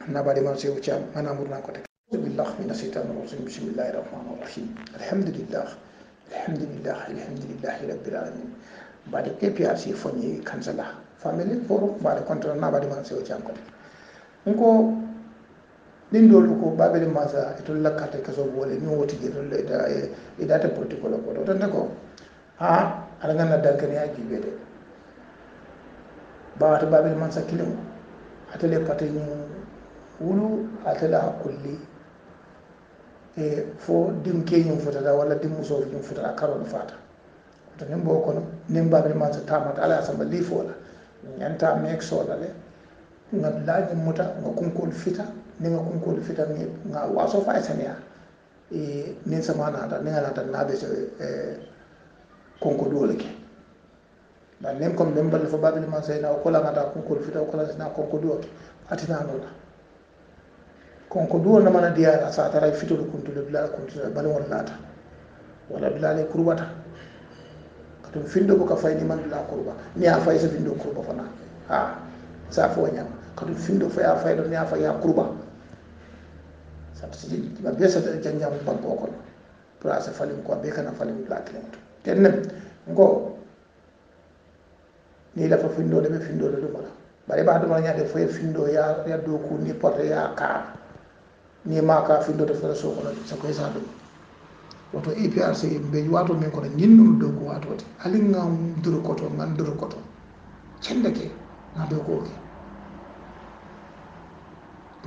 na badi man se wucam mana murna ko tek billah min shaitanir rajim bismillahir rahmanir rahim alhamdulillah rabbil alamin badi APRC fo ni kansala family forum badi control na badi man se wucam ko ko din dolu ko babele masa to lakkate kaso wole ni woti je to e data protocol ko to ndako ala ganna dankani aji bede baata babele masa kilimo atele pate ni wulu atela kulli e fo dim kenyum fotata wala dim muso dim fotata karon fata to nimbo kono nim babele masa tamata ala samba li fola nyanta mek sola le ngam laaji muta ngakunkol fita ni ngakunkol fita ni nga waso fa esania ni sama na da ni ala da nabe se konko dole ke da nem comme même balle fa babili man sayna ko la ngata ko fita ko la na ko duwa atina no la ko duwa na mana diya sa tara fito ko kuntu bila kuntu bal wallata wala bila le kurbata katum findo ko ka fayni man bila kurba ni a fay sa findo kurba fana ha sa fo nyam katum findo fa ya faydo ni a fa ya kurba sa tiji ba be sa janjam banko ko pour sa falim ko be kana falim bila klento tennem ngo ni la fa findo de be findo de mala bare ba do ma nyaade fo findo ya do ko ni porte ya ka ni ma ka findo de fa so ko sa ko sa do woto APRC be wato min ko nyinnum do ko wato ali ngam duru koto man duru koto cendake na do ko ke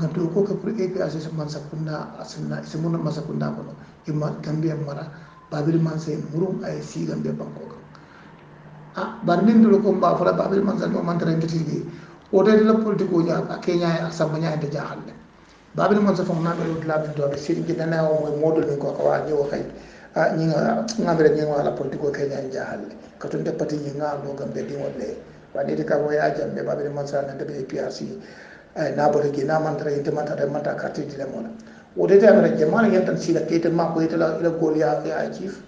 na do ko pour APRC so man sakunda asinna isimun ma sakunda ko imma gambia mara babil man sen murum ay si gambe banko bar nin dulu ko mba fala babil man sal mo man tan ngati o de la politiko nya kenya ak samba nya de jaxal babil man sa fam na be la be do be sir gi dana o moy modul ni ko wa ni o kay ñi nga ngabere ñi wala politiko kenya jaxal ka tun de pati ñi nga do gambe di wolle wa de ka wo ya jambe babil man sa na de APRC na bo gi na man tan inte man tan man ta carte di le mona o de ta re jamal ngam tan sila kete ma ko ita la gol ya chief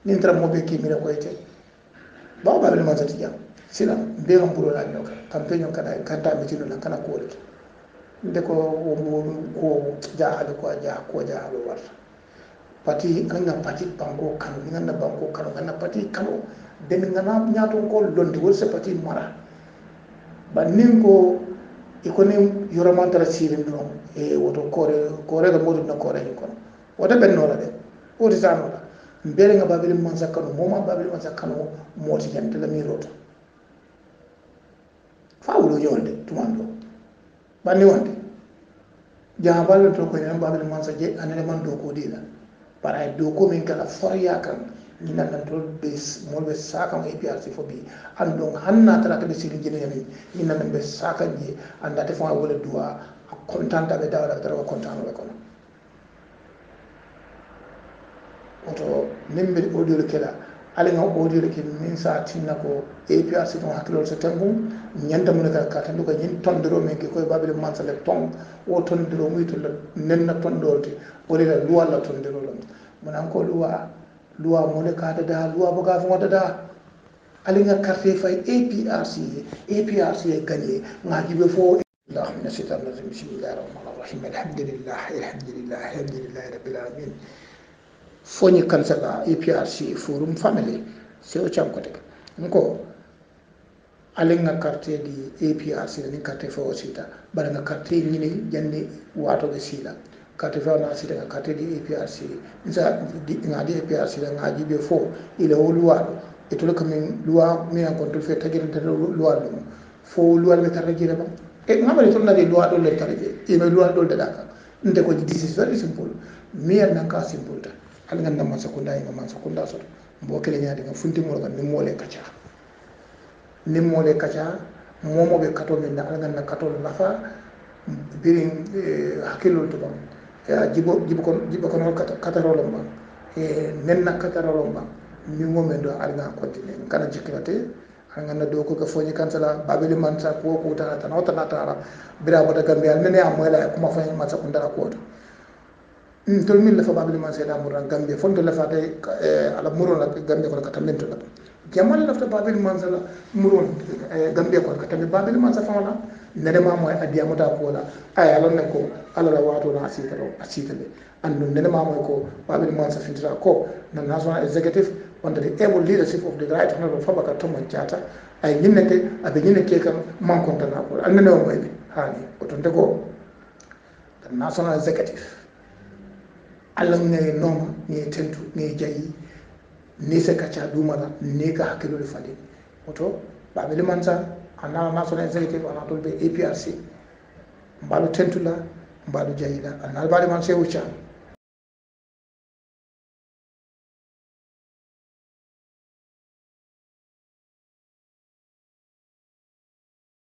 nin tra mo be ki mi ko ite bawo babel man sati jam sila be ngam buro la nyoka campagne kada kanta mitino la kana ko wala nde ko ko jaahal ko jaahal war pati kanga pati banko kan ngana banko kan ngana pati kano den ngana nyaato ko londi wol se pati mara bannin ko ikoni yoramantara sirin do e woto kore da modu na kore ko wota benno la de wota sano la mbere nga babel man sakano moma babel man sakano moti jante la mi roto fawlo yonde tumando banni wonde jaabal to ko en babel man sa je anene man do ko dila para do ko min kala forya kan ni nan to be molbe saka mo APRC fo bi andon hanna tara to siri jene yami ni nan be saka je anda te fa wala duwa kontanta be dawla tara kontano be kono oto nimbe audio kela ali nga audio ke min sa tinna ko APRC to hakilo so tangu nyanda mun ka ka tandu ko nyin tondoro men ke koy babel man sa le ton o tondoro muy to nenna tondorte wala la luwa la tondoro la mun an ko luwa mo le ka da luwa bo ka fo da ali nga carte fay APRC e gagné nga jibe fo Allah min shaitan rajim bismillahir rahmanir rahim alhamdulillah rabbil alamin foni kansala APRC forum family seo cham ko tek nko alenga carte di APRC ni carte fo sita bara nga carte ni jandi wato be sila carte fo na sita carte di APRC nza di ngadi APRC la ngaji be fo ile wolwa e to ko min loi mi en control fe tagirante loi dum fo loi be tarajira ba e ngamale to na di loi do le taraje e be loi do de daka nde ko this is very simple mi en ka simple ta hal ngam man sakunda e man sakunda so mbo kele nyaade ngam funti mo kan ni mole kacha momo be kato min na ngam na kato lafa birin hakilo to bam ya jibo ko kataro lo bam e nenna kataro lo bam mi momen do alga continue kana jikirate ngana do ko foni kansala babeli man sa ko ta tan tara bira bota gambia nene amola kuma fani man sakunda ko tol min la fa babel man seda muran gambia fonto la fa tay ala muron la gambia ko katam lento la jamal la fa babel man sala muron gambia ko katam babel man sa fa la nede ma moy adiya mota ko la ay ala ne ko ala la wato na asitale andu nede ma moy ko babel man sa fintira ko na national executive under the able leadership of the right honorable Fabaka Toman Chata ay nyinete abe nyineke kan man kontana ko anne no moy be hani ko tonte ko the national executive Allah ngay nom ni tentu ni jayi ni se kacha dumala ni ka hakilo le fali oto babel mansa ana national executive ana to be APRC mbalu tentu la mbalu jayi la ana babel man se wucha